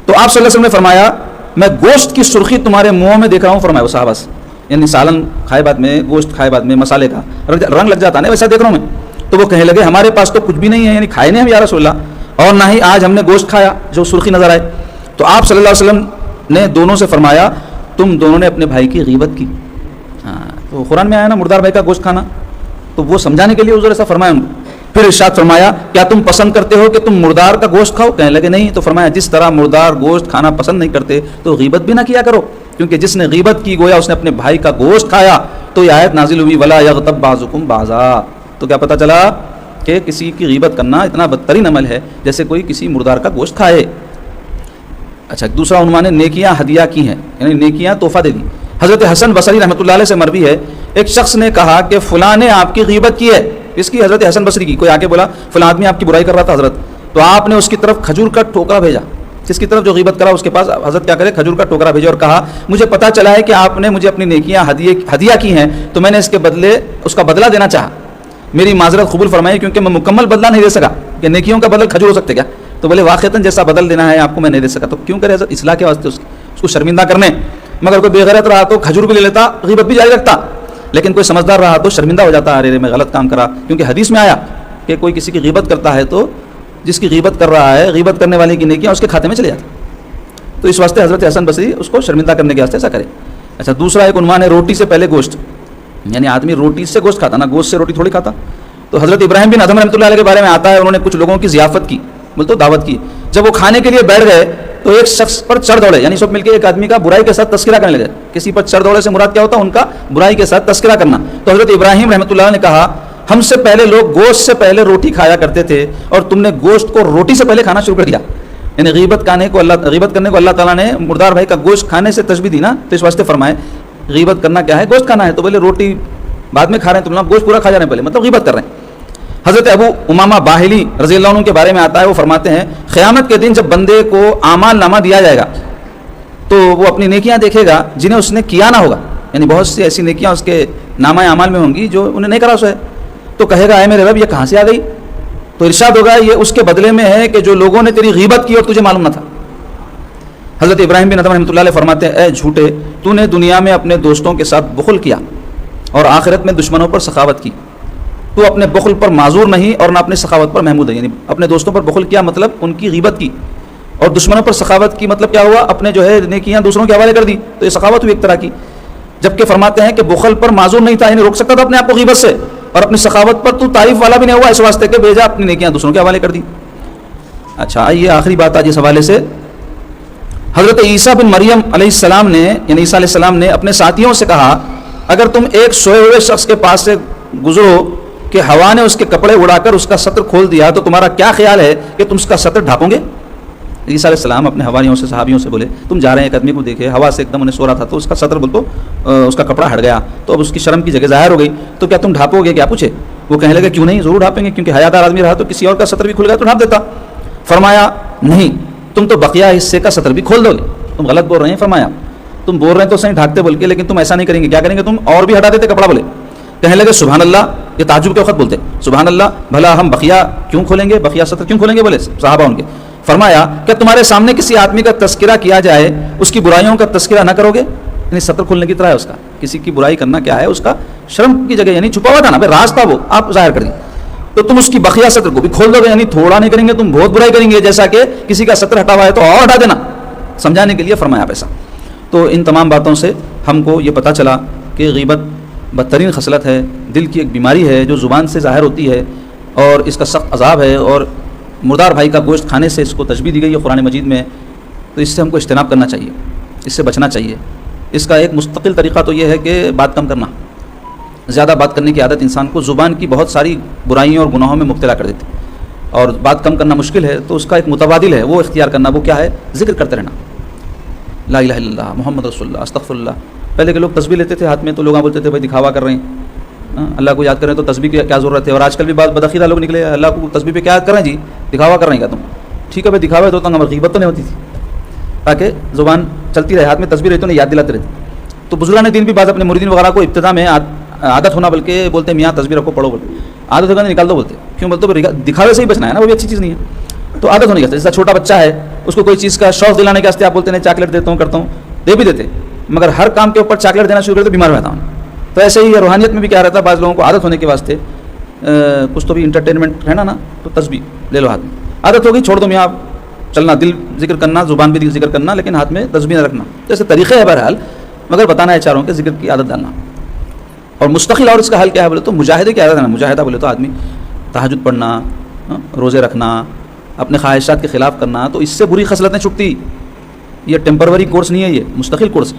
تو آپ صلی اللہ علیہ وسلم نے فرمایا میں گوشت کی سرخی تمہارے منہوں میں دیکھ رہا ہوں، فرمایا وہ صحابہ سے، یعنی سالن کھائے بعد میں گوشت کھائے بعد میں مسالے کا رنگ لگ جاتا ہے ویسا دیکھ رہا ہوں میں۔ تو وہ کہنے لگے ہمارے پاس تو کچھ بھی نہیں ہے، یعنی کھائے نہیں ہم یا رسول اللہ، اور نہ ہی آج ہم نے گوشت کھایا جو سرخی نظر آئے۔ تو آپ صلی اللہ علیہ وسلم نے دونوں سے فرمایا تم دونوں نے اپنے بھائی کی غیبت کی۔ ہاں تو قرآن میں آیا نا مردار بھائی کا گوشت کھانا، تو وہ سمجھانے کے لیے حضور ایسا فرمایا ان کو۔ پھر ارشاد فرمایا کیا تم پسند کرتے ہو کہ تم مردار کا گوشت کھاؤ؟ کہنے لگے نہیں۔ تو فرمایا جس طرح مردار گوشت کھانا پسند نہیں کرتے تو غیبت بھی نہ کیا کرو، کیونکہ جس نے غیبت کی گویا اس نے اپنے بھائی کا گوشت کھایا۔ تو یہ آیت نازل ہوئی ولا یغتب بعضکم بعضا۔ تو کیا پتہ چلا کہ کسی کی غیبت کرنا اتنا بدترین عمل ہے جیسے کوئی کسی مردار کا گوشت کھائے۔ اچھا دوسرا عنوان ہے نیکیاں ہدیہ کی ہیں، یعنی نیکیاں تحفہ دے دی۔ حضرت حسن بصری رحمۃ اللہ علیہ سے مروی ہے ایک شخص نے کہا کہ فلاں نے آپ کی غیبت کی ہے، اس کی حضرت حسن بصری کی، کوئی آ کے بولا فلاں آدمی آپ کی برائی کر رہا تھا حضرت، تو آپ نے اس کی طرف کھجور کا ٹوکرا بھیجا، جس کی طرف جو غیبت کرا اس کے پاس حضرت کیا کرے کھجور کا ٹوکرا بھیجا اور کہا مجھے پتہ چلا ہے کہ آپ نے مجھے اپنی نیکیاں ہدیہ کی ہیں، تو میں نے اس کے بدلے اس کا بدلہ دینا چاہا، میری معذرت قبول فرمائی کیونکہ میں مکمل بدلہ نہیں دے سکا کہ نیکیوں کا بدل کھجور ہو سکتے کیا؟ تو بولے واقعتاً جیسا بدل دینا ہے آپ کو میں نہیں دے سکا، تو کیوں کرے حضرت اصلاح کے واسطے اس کو شرمندہ کرنے، مگر کوئی بے غیرت رہا تو کھجور بھی لے لیتا غیبت بھی جاری رکھتا، لیکن کوئی سمجھدار رہا تو شرمندہ ہو جاتا ارے میں غلط کام کرا، کیونکہ حدیث میں آیا کہ کوئی کسی کی غیبت کرتا ہے تو جس کی غیبت کر رہا ہے غیبت کرنے والے کی نیکیاں اس کے کھاتے میں چلے جاتی، تو اس واسطے حضرت حسن بصری اس کو شرمندہ کرنے کے واسطے ایسا کرے۔ اچھا دوسرا ایک عنوان ہے روٹی سے پہلے گوشت، یعنی آدمی روٹی سے گوشت کھاتا نا، گوشت سے روٹی تھوڑی کھاتا۔ تو حضرت ابراہیم بن ادھم رحمۃ اللہ علیہ کے بارے میں آتا ہے انہوں نے کچھ لوگوں کی ضیافت کی، بول تو دعوت کی، جب وہ کھانے کے لیے بیٹھ گئے تو ایک شخص پر چڑھ دوڑے، یعنی سب مل کے ایک آدمی کا برائی کے ساتھ تذکرہ کرنے لگے، کسی پر چڑھ دوڑے سے مراد کیا ہوتا ہے ان کا برائی کے ساتھ تذکرہ کرنا۔ تو حضرت ابراہیم رحمۃ اللہ نے کہا ہم سے پہلے لوگ گوشت سے پہلے روٹی کھایا کرتے تھے اور تم نے گوشت کو روٹی سے پہلے کھانا شروع کر دیا، یعنی غیبت کرنے کو اللہ تعالیٰ نے مردار بھائی کا گوشت کھانے سے تشبیہ دی نا، تو اس واسطے فرمائے غیبت کرنا کیا ہے، گوشت کھانا ہے، تو بولے روٹی بعد میں کھا رہے ہیں تم لوگ گوشت پورا کھا جا رہے ہیں پہلے، مطلب غیبت کر رہے ہیں۔ حضرت ابو امامہ باہلی رضی اللہ عنہ کے بارے میں آتا ہے وہ فرماتے ہیں قیامت کے دن جب بندے کو اعمال نامہ دیا جائے گا تو وہ اپنی نیکیاں دیکھے گا جنہیں اس نے کیا نہ ہوگا، یعنی بہت سی ایسی نیکیاں اس کے نامہ اعمال میں ہوں گی جو انہیں نہیں کرا سو ہے، تو کہے گا اے میرے رب یہ کہاں سے آ گئی؟ تو ارشاد ہوگا یہ اس کے بدلے میں ہے کہ جو لوگوں نے تیری غیبت کی اور تجھے معلوم نہ تھا۔ حضرت ابراہیم بن ادھم رحمۃ اللہ علیہ فرماتے ہیں اے جھوٹے تو نے دنیا میں اپنے دوستوں کے ساتھ بخل کیا اور آخرت میں دشمنوں پر سخاوت کی، تو اپنے بخل پر معذور نہیں اور نہ اپنے سخاوت پر محمود ہے، یعنی اپنے دوستوں پر بخل کیا مطلب ان کی غیبت کی، اور دشمنوں پر سخاوت کی مطلب کیا ہوا اپنے جو ہے نیکیاں دوسروں کے حوالے کر دی، تو یہ سخاوت ہوئی ایک طرح کی۔ جبکہ فرماتے ہیں کہ بخل پر معذور نہیں تھا، یعنی روک سکتا تھا اپنے آپ کو غیبت سے، اور اپنی سخاوت پر تو تعریف والا بھی نہیں ہوا اس واسطے کہ بھیجا اپنی نیکیاں دوسروں کے حوالے کر دی۔ اچھا یہ آخری بات آج اس حوالے سے، حضرت عیسیٰ بن مریم علیہ السلام نے یعنی عیسیٰ علیہ السلام نے اپنے ساتھیوں سے کہا اگر تم ایک سوئے ہوئے شخص کے پاس سے گزرو کہ ہوا نے اس کے کپڑے اڑا کر اس کا سطر کھول دیا تو تمہارا کیا خیال ہے کہ تم اس کا سطر ڈھانپو گے؟ عیسیٰ علیہ السلام اپنے حواریوں سے صحابیوں سے بولے تم جا رہے ہیں ایک آدمی کو دیکھے ہوا سے ایک دم انہیں سو رہا تھا تو اس کا سطر بول تو اس کا کپڑا ہٹ گیا تو اب اس کی شرم کی جگہ ظاہر ہو گئی، تو کیا تم ڈھانپو گے؟ کیا پوچھے؟ وہ کہنے لگے کیوں نہیں، ضرور ڈھانپیں گے، کیونکہ حیادار آدمی رہا تو کسی اور کا سطر بھی کھل گیا تو ڈھانپ دیتا۔ فرمایا نہیں تم تو بقیہ حصے کا سطر بھی کھول دو گے، تم غلط بول رہے ہیں۔ فرمایا تم بول رہے ہیں تو صحیح ڈھانکتے بول کے, لیکن تم ایسا نہیں کریں گے. کیا کریں گے تم؟ اور بھی ہٹا دیتے کپڑا. بولے کہنے لگے سبحان اللہ, یہ تعجب کے وقت بولتے سبحان اللہ, بھلا ہم بقیہ کیوں کھولیں گے, بقیہ سطر کیوں کھولیں گے؟ بولے صحابہ ان کے. فرمایا کیا تمہارے سامنے کسی آدمی کا تذکرہ کیا جائے, اس کی برائیوں کا تذکرہ نہ کرو گے؟ یعنی سطر کھولنے کی طرح ہے اس کا, کسی کی برائی کرنا کیا ہے, اس کا شرم کی جگہ, یعنی چھپا ہوا تھا نا, راز تھا وہ, آپ ظاہر کر دیں. تو تم اس کی بقیہ سطر کو بھی کھول دو گے, یعنی تھوڑا نہیں کریں گے, تم بہت برائی کریں گے, جیسا کہ کسی کا سطر ہٹا ہوا ہے تو اور ہٹا دینا, سمجھانے کے لیے فرمایا ایسا. تو ان تمام باتوں سے ہم کو یہ پتہ چلا کہ غیبت بدترین خصلت ہے, دل کی ایک بیماری ہے جو زبان سے ظاہر ہوتی ہے, اور اس کا سخت عذاب ہے, اور مردار بھائی کا گوشت کھانے سے اس کو تشبیہ دی گئی ہے قرآن مجید میں. تو اس سے ہم کو اجتناب کرنا چاہیے, اس سے بچنا چاہیے. اس کا ایک مستقل طریقہ تو یہ ہے کہ بات کم کرنا. زیادہ بات کرنے کی عادت انسان کو زبان کی بہت ساری برائیوں اور گناہوں میں مبتلا کر دیتی, اور بات کم کرنا مشکل ہے. تو اس کا ایک متبادل ہے, وہ اختیار کرنا. وہ کیا ہے؟ ذکر کرتے رہنا, لا الہ الا اللہ محمد رسول اللہ استغفر اللہ. پہلے کے لوگ تسبیح لیتے تھے ہاتھ میں, تو لوگ بولتے تھے بھائی دکھاوا کر رہے ہیں, اللہ کو یاد کریں تو تسبیح کی کیا ضرورت ہے. اور آج کل بھی بعض بدعقیدہ لوگ نکلے, اللہ کو تسبیح پہ کیا یاد کر رہے ہیں جی, دکھاوا کر رہے ہیں کیا تم؟ ٹھیک ہے بھائی دکھاوا تو ہماری غیبت تو نہیں ہوتی تھی, تاکہ زبان چلتی رہے, ہاتھ میں تسبیح رہتی انہیں یاد دلاتے رہتے. تو بزرگان دین بھی بعض اپنے مریدین وغیرہ کو ابتدا میں عادت ہونا, بلکہ بولتے ہیں میاں تسبیح رکھو پڑھو, بولتے عادت ہوگا نکال دو, بولتے کیوں؟ بولتے دکھاوے سے ہی بچنا ہے نا, وہ بھی اچھی چیز نہیں ہے. تو عادت ہونے کی, جیسا چھوٹا بچہ ہے اس کو کوئی چیز کا شوق دلانے کے واسطے آپ بولتے ہیں چاکلیٹ دیتا ہوں کرتا ہوں, دے بھی دیتے, مگر ہر کام کے اوپر چاکلیٹ دینا شروع کرتے بیمار رہتا ہوں. تو ایسے ہی روحانیت میں بھی کیا رہتا ہے, بعض لوگوں کو عادت ہونے کے واسطے کچھ تو بھی انٹرٹینمنٹ رہنا نا, تو تسبیح لے لو ہاتھ میں, عادت ہوگی چھوڑ دو میاں, چلنا دل ذکر کرنا, زبان بھی ذکر کرنا, لیکن ہاتھ میں تسبیح نہ رکھنا. جیسے طریقے ہے بہرحال, مگر بتانا ہے چاروں کے ذکر کی عادت ڈالنا. اور مستقل, اور اس کا حل کیا ہے بولے تو مجاہدے کی عادت ہے نا. مجاہدہ بولے تو آدمی تہجد پڑھنا, روزے رکھنا, اپنے خواہشات کے خلاف کرنا. تو اس سے بری خصلتیں چھٹتی. یہ ٹیمپروری کورس نہیں ہے, یہ مستقل کورس,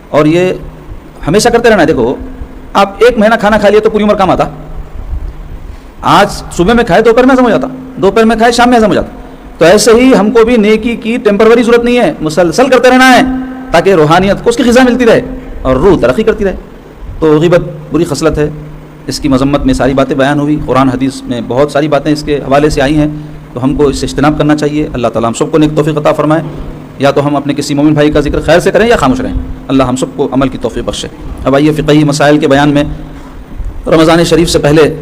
اور یہ ہمیشہ کرتے رہنا ہے. دیکھو آپ 1 مہینہ کھانا کھا لیے تو پوری عمر کام آتا. آج صبح میں کھائے دوپہر میں ہضم ہو جاتا, دوپہر میں کھائے شام میں ہضم ہو جاتا. تو ایسے ہی ہم کو بھی نیکی کی ٹیمپروری ضرورت نہیں ہے, مسلسل کرتے رہنا ہے, تاکہ روحانیت کو اس کی غذا ملتی رہے اور روح ترقی کرتی رہے. تو غیبت بری خصلت ہے, اس کی مذمت میں ساری باتیں بیان ہوئی, قرآن حدیث میں بہت ساری باتیں اس کے حوالے سے آئی ہیں. تو ہم کو اس سے اجتناب کرنا چاہیے. اللہ تعالیٰ ہم سب کو نیک توفیق عطا فرمائے. یا تو ہم اپنے کسی مومن بھائی کا ذکر خیر سے کریں یا خاموش رہیں, اللہ ہم سب کو عمل کی توفیق بخشے. اب آئیے فقہی مسائل کے بیان میں. رمضان شریف سے پہلے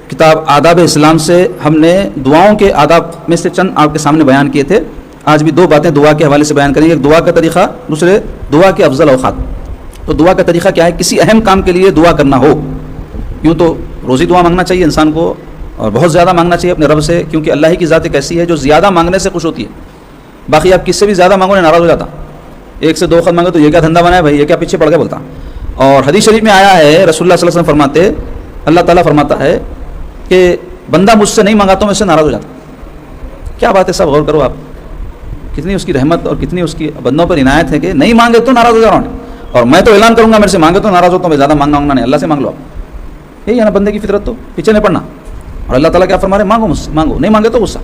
کتاب آداب اسلام سے ہم نے دعاؤں کے آداب میں سے چند آپ کے سامنے بیان کیے تھے. آج بھی 2 باتیں دعا کے حوالے سے بیان کریں گے. ایک دعا کا طریقہ, دوسرے دعا کے افضل اوقات. تو دعا کا طریقہ کیا ہے؟ کسی اہم کام کے لیے دعا کرنا ہو, یوں تو روزی دعا مانگنا چاہیے انسان کو, اور بہت زیادہ مانگنا چاہیے اپنے رب سے, کیونکہ اللہ ہی کی ذات ایک ایسی ہے جو زیادہ مانگنے سے خوش ہوتی ہے. باقی آپ کس سے بھی زیادہ مانگو نہ ناراض ہو جاتا. 1 سے 2 خط مانگو تو یہ کیا دھندا بنا ہے بھائی, یہ کیا پیچھے پڑ کے بولتا. اور حدیث شریف میں آیا ہے, رسول اللہ صلی اللہ علیہ وسلم فرماتے, اللہ تعالیٰ فرماتا ہے کہ بندہ مجھ سے نہیں مانگا تو میں اس سے ناراض ہو جاتا. کیا بات ہے, سب غور کرو آپ, کتنی اس کی رحمت اور کتنی اس کی بندوں پر عنایت ہے کہ نہیں مانگے تو ناراض ہو جا رہا ہوں, اور میں تو اعلان کروں گا میرے سے مانگے تو ناراض ہوتا ہوں, میں زیادہ مانگنا نہیں, اللہ سے مانگ لو آپ. یہی ہے نا بندے کی فطرت, تو پیچھے نہیں پڑنا. اور اللہ تعالیٰ کیا فرما رہے, مانگو مجھ سے, مانگو, نہیں مانگے تو غصہ.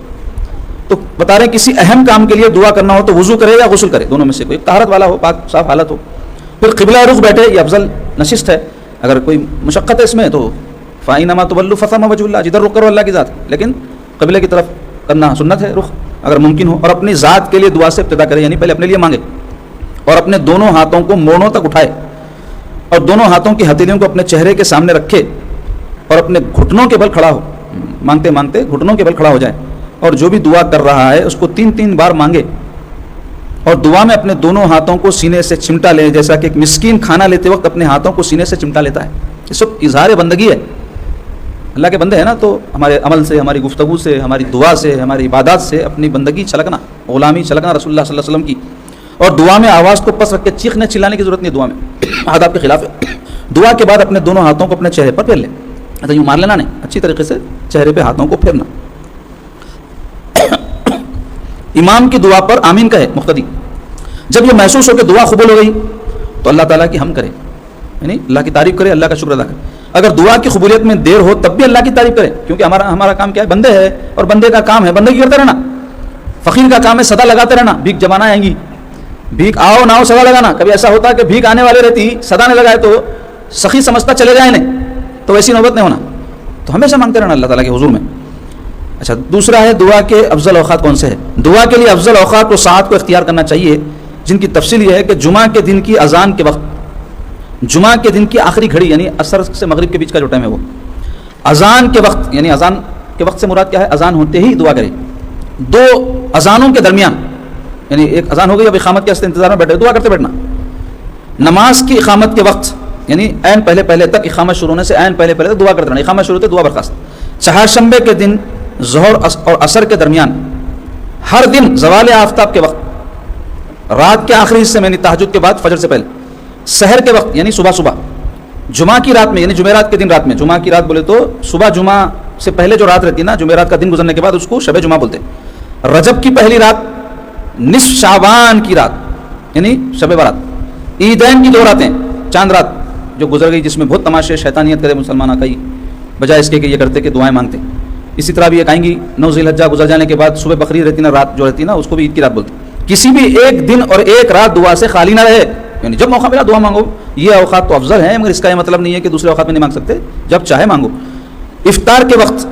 تو بتا رہے ہیں کسی اہم کام کے لیے دعا کرنا ہو تو وضو کرے یا غسل کرے, دونوں میں سے کوئی, طہارت والا ہو, پاک صاف حالت ہو. پھر قبلہ رخ بیٹھے, یہ افضل نشست ہے. اگر کوئی مشقت ہے اس میں تو فَإِنَّمَا تُوَلُّوا فَثَمَّ وَجْهُ اللَّهِ, جدھر رخ کرو اللہ کی ذات, لیکن قبلے کی طرف کرنا سنت ہے رخ اگر ممکن ہو. اور اپنی ذات کے لیے دعا سے ابتدا کرے, یعنی پہلے اپنے لیے مانگے, اور اپنے دونوں ہاتھوں کو موڑوں تک اٹھائے, اور دونوں ہاتھوں کی ہتھیلیوں کو اپنے چہرے کے سامنے رکھے, اور اپنے گھٹنوں کے بل کھڑا ہو, مانگتے مانگتے گھٹنوں کے بل کھڑا ہو جائے, اور جو بھی دعا کر رہا ہے اس کو 3 بار مانگے, اور دعا میں اپنے دونوں ہاتھوں کو سینے سے چمٹا لے, جیسا کہ ایک مسکین کھانا لیتے وقت اپنے ہاتھوں کو سینے سے چمٹا لیتا ہے. یہ سب اظہار بندگی ہے. اللہ کے بندے ہیں نا, تو ہمارے عمل سے, ہماری گفتگو سے, ہماری دعا سے, ہماری عبادات سے اپنی بندگی چھلکنا, غلامی چھلکنا رسول اللہ صلی اللہ علیہ وسلم کی. اور دعا میں آواز کو پس رکھ کے چیخنے چلانے کی ضرورت نہیں, دعا میں آداب کے خلاف ہے. دعا کے بعد اپنے دونوں ہاتھوں کو اپنے چہرے پر پھیر لیں, اچھا یوں مار لینا نہیں, اچھی طریقے سے چہرے پہ ہاتھوں کو پھیرنا. امام کی دعا پر آمین کہے مقتدی. جب یہ محسوس ہو کہ دعا قبول ہو گئی تو اللہ تعالیٰ کی حمد کرے, یعنی اللہ کی تعریف کرے, اللہ کا شکر ادا کرے. اگر دعا کی قبولیت میں دیر ہو تب بھی اللہ کی تعریف کرے, کیونکہ ہمارا کام کیا ہے, بندے ہے, اور بندے کا کام ہے بندگی کرتے رہنا. فقیر کا کام ہے صدا لگاتے رہنا, بھیک جمانا آئیں گی, بھیک آؤ نہ ہو صدا لگانا. کبھی ایسا ہوتا ہے کہ بھیک آنے والے رہتی, صدا نہیں لگائے تو سخی سمجھتا چلے جائیں نہیں, تو ویسی نوبت نہیں ہونا. تو ہمیشہ مانگتے رہنا اللہ تعالیٰ کے حضور میں. اچھا دوسرا ہے دعا کے افضل اوقات کون سے ہے. دعا کے لیے افضل اوقات و ساعت کو اختیار کرنا چاہیے. جن کی تفصیل یہ ہے کہ جمعہ کے دن کی اذان کے وقت، جمعہ کے دن کی آخری گھڑی یعنی عصر سے مغرب کے بیچ کا جو ٹائم ہے وہ اذان کے وقت، یعنی اذان کے وقت سے مراد کیا ہے؟ اذان ہوتے ہی دعا کرے. دو اذانوں کے درمیان، یعنی ایک اذان ہو گئی اب اقامت کے انتظار میں بیٹھے دعا کرتے بیٹھنا. نماز کی اقامت کے وقت یعنی عین پہلے تک، اقامت شروع ہونے سے عین پہلے تک دعا کرتے رہنا. اقامت شروع ہوتے دعا برخاست. چہارشنبے کے دن ظہر اور عصر کے درمیان، ہر دن زوال آفتاب کے وقت، رات کے آخری حصے میں یعنی تہجد کے بعد فجر سے پہلے، سحر کے وقت یعنی صبح، جمعہ کی رات میں یعنی جمعرات کے دن رات میں. جمعہ کی رات بولے تو صبح جمعہ سے پہلے جو رات رہتی ہے نا، جمعرات کا دن گزرنے کے بعد اس کو شب جمعہ بولتے ہیں. رجب کی پہلی رات، نصف شعبان کی رات یعنی شب برات، عیدین کی 2 راتیں، چاند رات جو گزر گئی جس میں بہت تماشے شیطانیت کرے مسلمان آقائی، بجائے اس کے کہ یہ کرتے کہ دعائیں مانگتے. اسی طرح بھی ایک آئیں گی 9 ذی الحجہ گزر جانے کے بعد صبح بقرعید رہتی نا، رات جو رہتی نا اس کو بھی عید کی رات بولتے. کسی بھی ایک دن اور ایک رات دعا سے خالی نہ رہے، یعنی جب موقع ملا دعا مانگو. یہ اوقات تو افضل ہیں، مگر اس کا یہ مطلب نہیں ہے کہ دوسرے اوقات میں نہیں مانگ سکتے، جب چاہے مانگو. افطار کے وقت،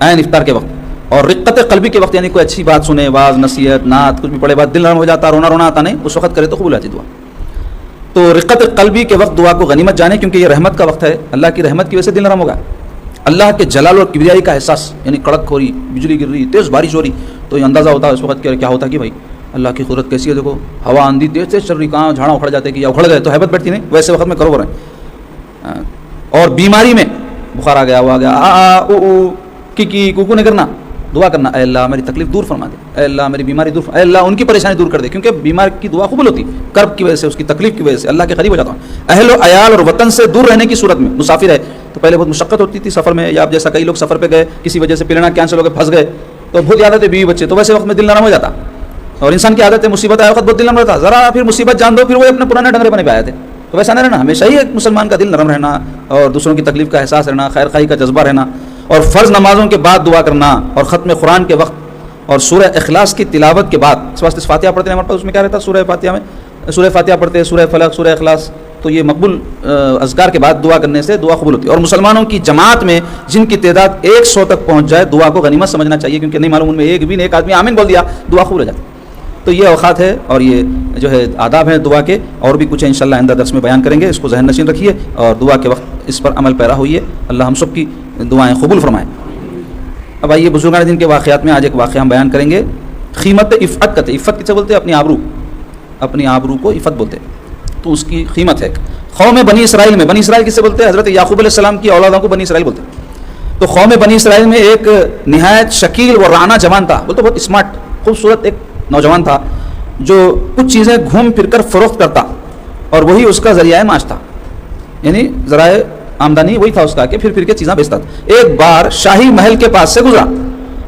عین افطار کے وقت، اور رقت قلبی کے وقت یعنی کوئی اچھی بات سنے، واعظ، نصیحت، نعت کچھ بھی پڑھے بعد دل نرم ہو جاتا، رونا آتا نہیں، اس وقت کرے تو قبول آتی دعا. تو رقت قلبی کے وقت دعا کو غنیمت جانے، کیونکہ یہ رحمت کا وقت ہے. اللہ کی رحمت کی وجہ سے دل نرم ہوگا. اللہ کے جلال اور کبریائی کا احساس، یعنی کڑک ہو رہی، بجلی گر رہی، تیز بارش ہو رہی، تو یہ اندازہ ہوتا ہے اس وقت کیا ہوتا کہ بھائی اللہ کی قدرت کیسی ہے. دیکھو ہوا آندھی تیز چل رہی، کہاں جھاڑا اکھڑ جاتے کہ یا اکھڑ گئے تو ہیبت بیٹھتی نہیں، ویسے وقت میں کرو ہو رہے ہیں. اور بیماری میں بخار آ گیا، وہ آ گیا، کی کوکو نہیں کرنا، دعا کرنا، اے اللہ میری تکلیف دور فرما دے، اے اللہ میری بیماری دور فرما، اے اللہ ان کی پریشانی دور کر دے. کیونکہ بیمار کی دعا قبول ہوتی کرب کی وجہ سے، اس کی تکلیف کی وجہ سے اللہ کے قریب ہو جاتا ہوں. اہل و عیال اور وطن سے دور رہنے کی صورت میں، مسافر ہے تو پہلے بہت مشقت ہوتی تھی سفر میں، یا اب جیسا کئی لوگ سفر پہ گئے کسی وجہ سے پلینا کینسل ہو گئے، پھنس گئے تو بہت عادت ہے بیوی بچے، تو ویسے وقت میں دل نرم ہو جاتا. اور انسان کی عادت ہے مصیبت آئے وقت بہت دل نرم رہتا، ذرا پھر مصیبت جان دو پھر وہ اپنے پرانے ڈنگرے بنے پہ آئے تھے. تو ویسا نہیں رہنا، ہمیشہ ہی ایک مسلمان کا دل نرم رہنا اور دوسروں کی تکلیف کا احساس رہنا، خیر خواہی کا جذبہ رہنا، اور فرض نمازوں کے بعد دعا کرنا، اور ختم قرآن کے وقت، اور سورہ اخلاص کی تلاوت کے بعد. اس واسطے فاتحہ پڑھتے ہیں ہمارے پاس، اس میں کیا رہتا ہے؟ سورہ فاتحہ میں سورہ فاتحہ پڑھتے ہیں، سورہ فلق، سورہ اخلاص. تو یہ مقبول اذکار کے بعد دعا کرنے سے دعا قبول ہوتی ہے. اور مسلمانوں کی جماعت میں جن کی تعداد 100 تک پہنچ جائے، دعا کو غنیمت سمجھنا چاہیے، کیونکہ نہیں معلوم ان میں ایک آدمی آمین بول دیا دعا قبول ہو جاتی. تو یہ اوقات ہے اور یہ جو ہے آداب ہیں دعا کے، اور بھی کچھ انشاءاللہ آئندہ درس میں بیان کریں گے. اس کو ذہن نشین رکھیے اور دعا کے وقت اس پر عمل پیرا ہوئیے. اللہ ہم سب کی دعائیں قبول فرمائیں. اب آئیے بزرگان دین کے واقعات میں آج ایک واقعہ ہم بیان کریں گے. قیمت عفت کہتے ہیں. عفت کسے بولتے ہیں؟ اپنی آبرو کو عفت بولتے ہیں. تو اس کی قیمت ہے. قوم بنی اسرائیل میں، بنی اسرائیل کسے بولتے ہیں؟ حضرت یعقوب علیہ السلام کی اولادوں کو بنی اسرائیل بولتے ہیں. تو قوم بنی اسرائیل میں ایک نہایت شکیل و رانا جوان تھا، بولتے بہت اسمارٹ خوبصورت ایک نوجوان تھا، جو کچھ چیزیں گھوم پھر کر فروخت کرتا اور وہی اس کا ذریعہ معاش تھا، یعنی ذرائع آمدنی وہی تھا اس کا کہ پھر کے چیزیں بیچتا تھا. ایک بار شاہی محل کے پاس سے گزرا.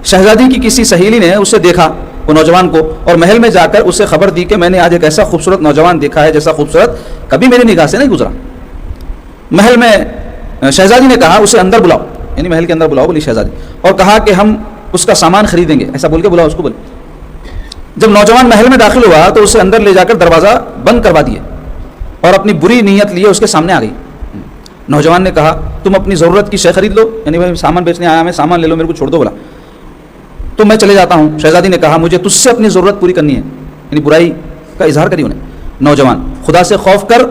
شہزادی کی کسی سہیلی نے اسے دیکھا، وہ نوجوان کو، اور محل میں جا کر اسے خبر دی کہ میں نے آج ایک ایسا خوبصورت نوجوان دیکھا ہے جیسا خوبصورت کبھی میری نگاہ سے نہیں گزرا. محل میں شہزادی نے کہا اسے اندر بلاؤ، یعنی محل کے اندر بلاؤ بولی شہزادی، اور کہا کہ ہم اس کا سامان خریدیں گے، ایسا بول کے بلاؤ اس کو. بولے جب نوجوان محل میں داخل ہوا تو اسے اندر لے جا کر دروازہ بند کروا دیے اور اپنی بری نیت لیے اس کے سامنے آ گئی. نوجوان نے کہا تم اپنی ضرورت کی شے خرید لو، یعنی بھائی سامان بیچنے آیا میں، سامان لے لو، میرے کو چھوڑ دو. بولا تو میں چلے جاتا ہوں. شہزادی نے کہا مجھے تجھ سے اپنی ضرورت پوری کرنی ہے، یعنی برائی کا اظہار کری انہیں. نوجوان خدا سے خوف کر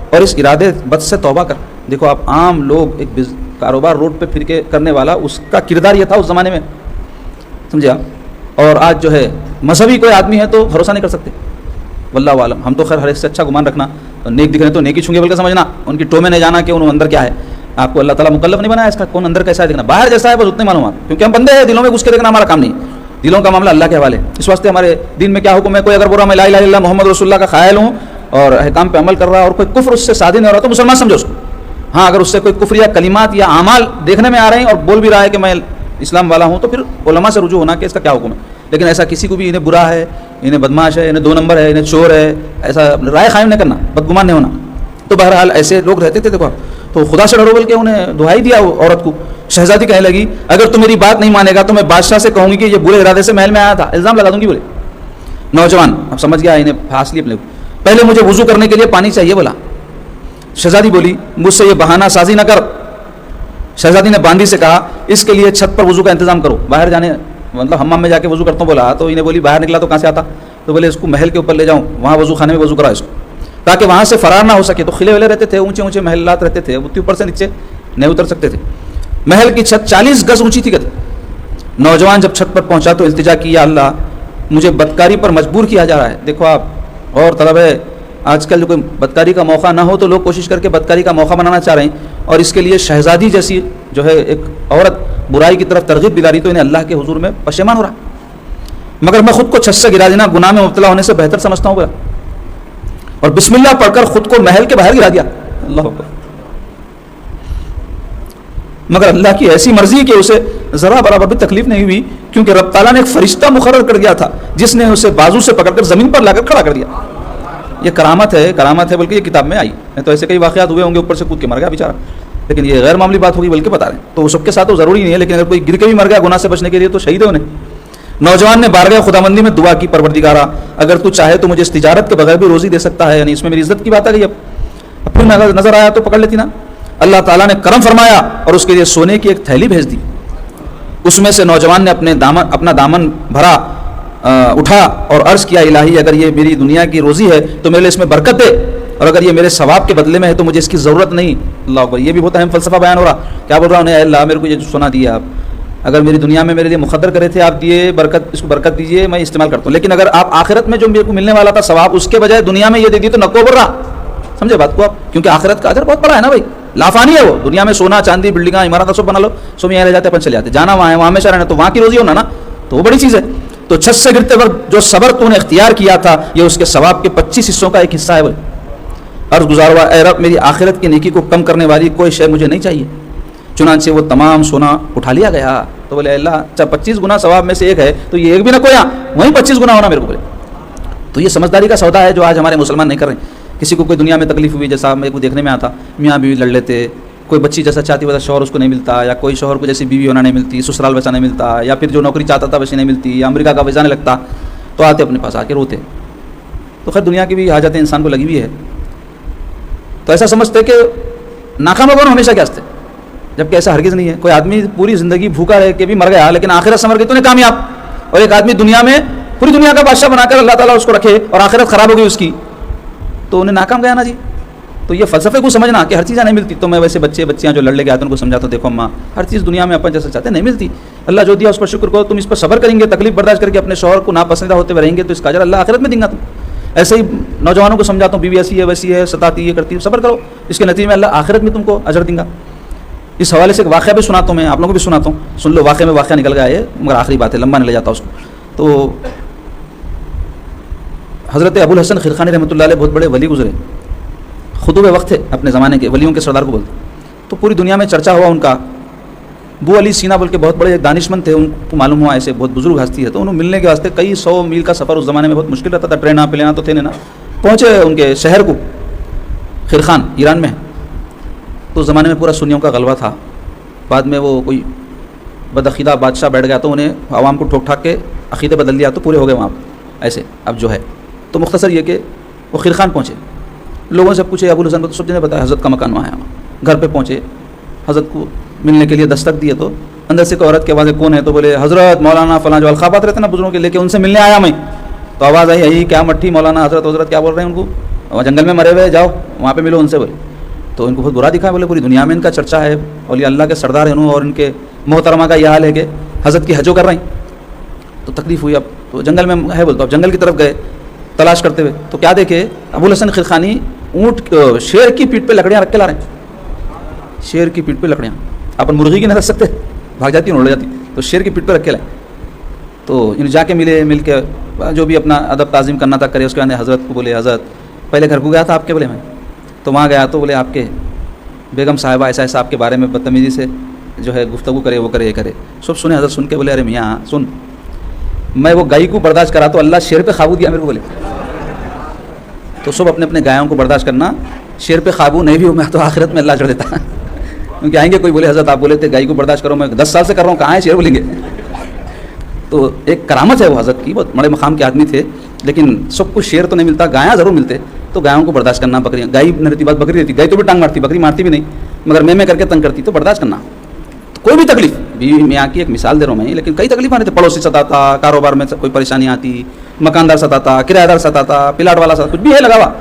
اور اس ارادے بد سے توبہ کر. دیکھو آپ عام لوگ ایک کاروبار روڈ پہ پھر کے کرنے والا، اس کا کردار یہ تھا اس زمانے میں، سمجھے آپ. اور آج جو ہے مذہبی کوئی آدمی ہے تو بھروسہ نہیں کر سکتے، واللہ عالم. ہم تو خیر ہر ایک سے اچھا گمان رکھنا، نیک دکھ رہے تو نیکی چھونگے بول کے سمجھنا، ان کی ٹو میں نہیں جانا کہ انہوں اندر کیا ہے. آپ کو اللہ تعالیٰ مکلف نہیں بنایا اس کا کون اندر کیسا ہے دیکھنا، باہر جیسا ہے بس اتنے معلومات، کیونکہ ہم بندے ہیں، دلوں میں گھس کے دیکھنا ہمارا کام نہیں. دلوں کا معاملہ اللہ کے حوالے. اس واسطے ہمارے دین میں کیا حکم ہے؟ کوئی اگر بول رہا میں لا الہ الا اللہ محمد رسول اللہ کا قائل ہوں اور احکام پہ عمل کر رہا ہے، اور کوئی کفر اس سے صادر نہیں ہو رہا تو مسلمان سمجھو اس کو. ہاں اگر اس سے کوئی کفر یا کلمات یا اعمال دیکھنے میں آ رہے ہیں اور بول بھی رہا ہے کہ میں اسلام والا ہوں، تو پھر علماء سے رجوع ہونا کہ اس کا کیا حکم ہے. لیکن ایسا کسی کو بھی انہیں برا ہے، انہیں بدماش ہے، انہیں 2 نمبر ہے، انہیں چور ہے، ایسا رائے قائم نہیں کرنا، بدگمان نہیں ہونا. تو بہرحال ایسے لوگ رہتے تھے. دیکھو تو خدا سے ڈرو بول کے انہیں دہائی دیا عورت کو. شہزادی کہنے لگی اگر تو میری بات نہیں مانے گا تو میں بادشاہ سے کہوں گی کہ یہ برے ارادے سے محل میں آیا تھا، الزام لگا دوں گی. بولے نوجوان اب سمجھ گیا، انہیں پھانس لی اپنے کو. پہلے مجھے وضو کرنے کے لیے پانی چاہیے. بولا شہزادی بولی مجھ سے یہ بہانہ سازی نہ کر. شہزادی نے باندی سے کہا اس کے لیے چھت پر وضو کا انتظام کرو. باہر جانے مطلب حمام میں جا کے وضو کرتا ہوں بولا، تو انہیں بولی باہر نکلا تو کہاں سے آتا. تو بولے اس کو محل کے اوپر لے جاؤں, وہاں وضو خانے میں وضو کراؤ اس کو, تاکہ وہاں سے فرار نہ ہو سکے. تو خلے ولے رہتے تھے, اونچے اونچے محلات رہتے تھے, اتنے اوپر سے نیچے نہیں اتر سکتے تھے. محل کی چھت 40 گز اونچی تھی. کہتے نوجوان جب چھت پر پہنچا تو التجا کی, یا اللہ مجھے بدکاری پر مجبور کیا جا رہا ہے. دیکھو آپ اور طلب ہے, آج کل جو کوئی بدکاری کا موقع نہ ہو تو لوگ کوشش کر کے بدکاری کا موقع بنانا چاہ رہے ہیں, اور اس کے لیے شہزادی جیسی جو ہے ایک عورت برائی کی طرف ترغیب دلا رہی, تو انہیں اللہ کے حضور میں پشیمان ہو رہا. مگر میں خود کو چھت سے گرا دینا گناہ میں مبتلا ہونے سے بہتر سمجھتا ہوں. اور بسم اللہ پڑھ کر خود کو محل کے باہر گرا دیا. اللہ اکبر. مگر اللہ کی ایسی مرضی کہ اسے ذرا برابر بھی تکلیف نہیں ہوئی, کیونکہ رب تعالیٰ نے ایک فرشتہ مقرر کر دیا تھا جس نے اسے بازو سے پکڑ کر زمین پر لا کر کھڑا کر دیا. یہ کرامت ہے بلکہ یہ کتاب میں آئی نہیں تو ایسے کئی واقعات ہوئے ہوں گے, اوپر سے کود کے مر گیا بیچارہ, لیکن یہ غیر معمولی بات ہوگی بلکہ بتا رہے ہیں. تو سب کے ساتھ تو ضروری نہیں ہے, لیکن اگر کوئی گر کے بھی مر گیا گناہ سے بچنے کے لیے تو شہید ہے انہیں. نوجوان نے بارگاہ خداوندی میں دعا کی, پروردگارا اگر تو چاہے تو مجھے اس تجارت کے بغیر بھی روزی دے سکتا ہے, یعنی اس میں میری عزت کی بات آ گئی. اب پھر نظر آیا تو پکڑ لیتی نا. اللہ تعالیٰ نے کرم فرمایا اور اس کے لیے سونے کی ایک تھیلی بھیج دی. اس میں سے نوجوان نے اپنا دامن بھرا, اٹھا اور عرض کیا, الہی اگر یہ میری دنیا کی روزی ہے تو میرے لیے اس میں برکت دے, اور اگر یہ میرے ثواب کے بدلے میں ہے تو مجھے اس کی ضرورت نہیں. اللہ اکبر. یہ بھی بہت اہم فلسفہ بیان ہو رہا. کیا بول رہا ہوں, اے اللہ میرے کو یہ سونا دیا آپ, اگر میری دنیا میں میرے لیے مقدر کرے تھے آپ دیے, برکت اس کو برکت دیجیے, میں استعمال کرتا ہوں. لیکن اگر آپ آخرت میں جو میرے کو ملنے والا تھا ثواب, اس کے بجائے دنیا میں یہ دے دیے تو نقو بر رہا. سمجھے بات کو آپ, کیونکہ آخرت کا اجر بہت بڑا ہے نا بھائی, لافانی ہے وہ. دنیا میں سونا چاندی بلڈنگاں عمارت سب بنا لو, سو میں یہاں رہ جاتے اپن چلے جاتے, جانا وہاں ہے, وہاں ہمیشہ رہنا, تو وہاں کی روزی ہونا نا, تو وہ بڑی چیز ہے. تو چھت سے گرتے وقت جو صبر تو نے اختیار کیا تھا, یہ اس کے ثواب کے 25 حصوں کا ایک حصہ ہے. بھائی عرض گزار ہوا, اے رب میری آخرت کی نیکی کو کم کرنے والی کوئی شے مجھے نہیں چاہیے. چنانچہ وہ تمام سونا اٹھا لیا گیا. تو بولے اللہ اچھا 25 گنا ثواب میں سے ایک ہے تو یہ ایک بھی نہ کویا, وہیں 25 گنا ہونا میرے کو. بولے تو یہ سمجھداری کا سودا ہے جو آج ہمارے مسلمان نہیں کر رہے ہیں. کسی کو کوئی دنیا میں تکلیف ہوئی, جیسا میرے کو دیکھنے میں آتا, میاں بیوی لڑ لیتے, کوئی بچی جیسا چاہتی ویسا شوہر اس کو نہیں ملتا, یا کوئی شوہر کو جیسی بیوی ہونا نہیں ملتی, سسرال ویسا نہیں ملتا, یا پھر جو نوکری چاہتا تھا ویسی نہیں ملتی, یا امریکہ کا ویزا نہیں لگتا, تو آتے اپنے پاس آ کے روتے. تو خیر دنیا کی بھی حاجتیں انسان کو لگی ہوئی ہے, تو ایسا سمجھتے کہ ناکام ہوگا ہمیشہ کیا ہنستے, جبکہ ایسا ہرگز نہیں ہے. کوئی آدمی پوری زندگی بھوکا رہ کے بھی مر گیا, لیکن آخرت سمر گئی تو نہیں کامیاب. اور ایک آدمی دنیا میں پوری دنیا کا بادشاہ بنا کر اللہ تعالیٰ اس کو رکھے اور آخرت خراب ہو گئی اس کی, تو انہیں ناکام گیا نا جی. تو یہ فلسفے کو سمجھنا کہ ہر چیزیں نہیں ملتی. تو میں ویسے بچیاں جو لڑ لے کے آتے ہیں ان کو سمجھاتا ہوں, دیکھو اماں ہر چیز دنیا میں اپن جیسا چاہتے ہیں نہیں ملتی. اللہ جو دیا اس پر شکر کرو, تم اس پر صبر کریں گے, تکلیف برداشت کر کے اپنے شوہر کو ناپسندیدہ ہوتے ہوئے رہیں گے تو اس کا اجر اللہ آخرت میں دیں گا تم. ایسے ہی نوجوانوں کو سمجھاتا ہوں, بیوی ایسی ہے ویسی ہے, ستاتی ہے کرتی ہے, صبر کرو, اس کے نتیجے میں اللہ آخرت میں تم کو اجر دیں گا. اس حوالے سے ایک واقعہ بھی سناتا ہوں, میں آپ لوگوں کو بھی سناتا ہوں, سن لو. واقعہ میں واقعہ نکل گیا ہے مگر آخری بات ہے, لمبا نہیں لے جاتا اس کو. تو حضرت ابو الحسن خرقانی رحمۃ اللہ علیہ بہت بڑے ولی گزرے, خطوب وقت تھے اپنے زمانے کے, ولیوں کے سردار کو بولتے. تو پوری دنیا میں چرچا ہوا ان کا. بو علی سینا بول کے بہت بڑے دانشمند تھے, ان کو معلوم ہوا ایسے بہت بزرگ ہستی ہے, تو انہوں ملنے کے واسطے کئی 100 میل کا سفر اس زمانے میں بہت مشکل رہتا تھا, ٹریناں پلیاں تو تھے نا. پہنچے ان کے شہر کو, خرقان ایران میں. تو اس زمانے میں پورا سنیوں کا غلبہ تھا. بعد میں وہ کوئی بدعقیدہ بادشاہ بیٹھ گیا تو انہیں عوام کو ٹھوک ٹھاک کے عقیدے بدل دیا, تو پورے ہو گئے وہاں ایسے. اب جو ہے تو مختصر یہ کہ وہ خرقان پہنچے, لوگوں سے پوچھے, ابو الحسن کو تو سب نے بتایا حضرت کا مکان وہاں ہے. گھر پہ پہنچے, حضرت کو ملنے کے لیے دستک دیے, تو اندر سے کوئی عورت کی آواز ہے, کون ہے؟ تو بولے حضرت مولانا فلاں, جو الخابات رہتے ہیں نا بزرگوں کے, لے کے ان سے ملنے آیا میں. تو آواز آئی, یہی کیا مٹھی مولانا حضرت کیا بول رہے ہیں ان کو, وہاں جنگل میں مرے ہوئے, جاؤ وہاں پہ ملو ان سے. بولے تو ان کو بہت برا دکھا, بولے پوری دنیا میں ان کا چرچا ہے, اولیاء اللہ کے سردار ہیں اور ان کے محترمہ کا یہ حال ہے کہ حضرت کی حجوں کر رہے ہیں. تو تکلیف ہوئی. اب تو جنگل میں ہے بولتا, اب جنگل کی طرف گئے تلاش کرتے ہوئے, تو کیا دیکھے, ابو الحسن خرقانی اونٹ شیر کی پیٹھ پہ لکڑیاں رکھ کے لا رہے ہیں. شیر کی پیٹھ پہ لکڑیاں, اپن مرغی کی نہیں رکھ سکتے, بھاگ جاتی ہیں, اڑ جاتی, تو شیر کی پیٹھ پہ رکھ کے لائے. تو جا کے ملے, مل کے جو بھی اپنا ادب تعظیم کرنا تھا کرے. اس کے بعد حضرت کو بولے, حضرت پہلے گھر کو گیا تھا آپ کے, بولے میں. تو وہاں گیا تو بولے آپ کے بیگم صاحبہ ایسا ایسا آپ کے بارے میں بدتمیزی سے جو ہے گفتگو کرے, وہ کرے, یہ کرے. سب سنے حضرت. سن کے بولے, ارے میاں سن, میں وہ گائے کو برداشت کرا تو اللہ شیر پہ قابو دیا میرے کو. بولے تو سب اپنے اپنے گایوں کو برداشت کرنا, شیر پہ قابو نہیں بھی ہو میں تو آخرت میں اللہ چڑھ دیتا. کیونکہ آئیں گے کوئی بولے حضرت آپ بولے تھے گائے کو برداشت کرو, میں 10 سال سے کر رہا ہوں, کہاں ہے شیر بولیں گے. تو ایک کرامت ہے وہ حضرت کی, بہت بڑے مقام کے آدمی تھے, لیکن سب کو شیر تو نہیں ملتا, گایاں ضرور ملتے. تو گایوں کو برداشت کرنا, بکریاں, گائے نہ رہتی بات بکری رہتی, گائے تو بھی ٹانگ مارتی, بکری مارتی بھی نہیں, مگر میں کر کے تنگ کرتی, تو برداشت کرنا. تو کوئی بھی تکلیف بیوی میاں کی ایک مثال دے رہا ہوں میں, لیکن کئی تکلیفیں رہتی, پڑوسی ستاتا, کاروبار میں کوئی پریشانی آتی, مکاندار ستاتا, کرایہ دار ستاتا, پلاٹ والا ستاتا, کچھ بھی ہے لگا ہوا.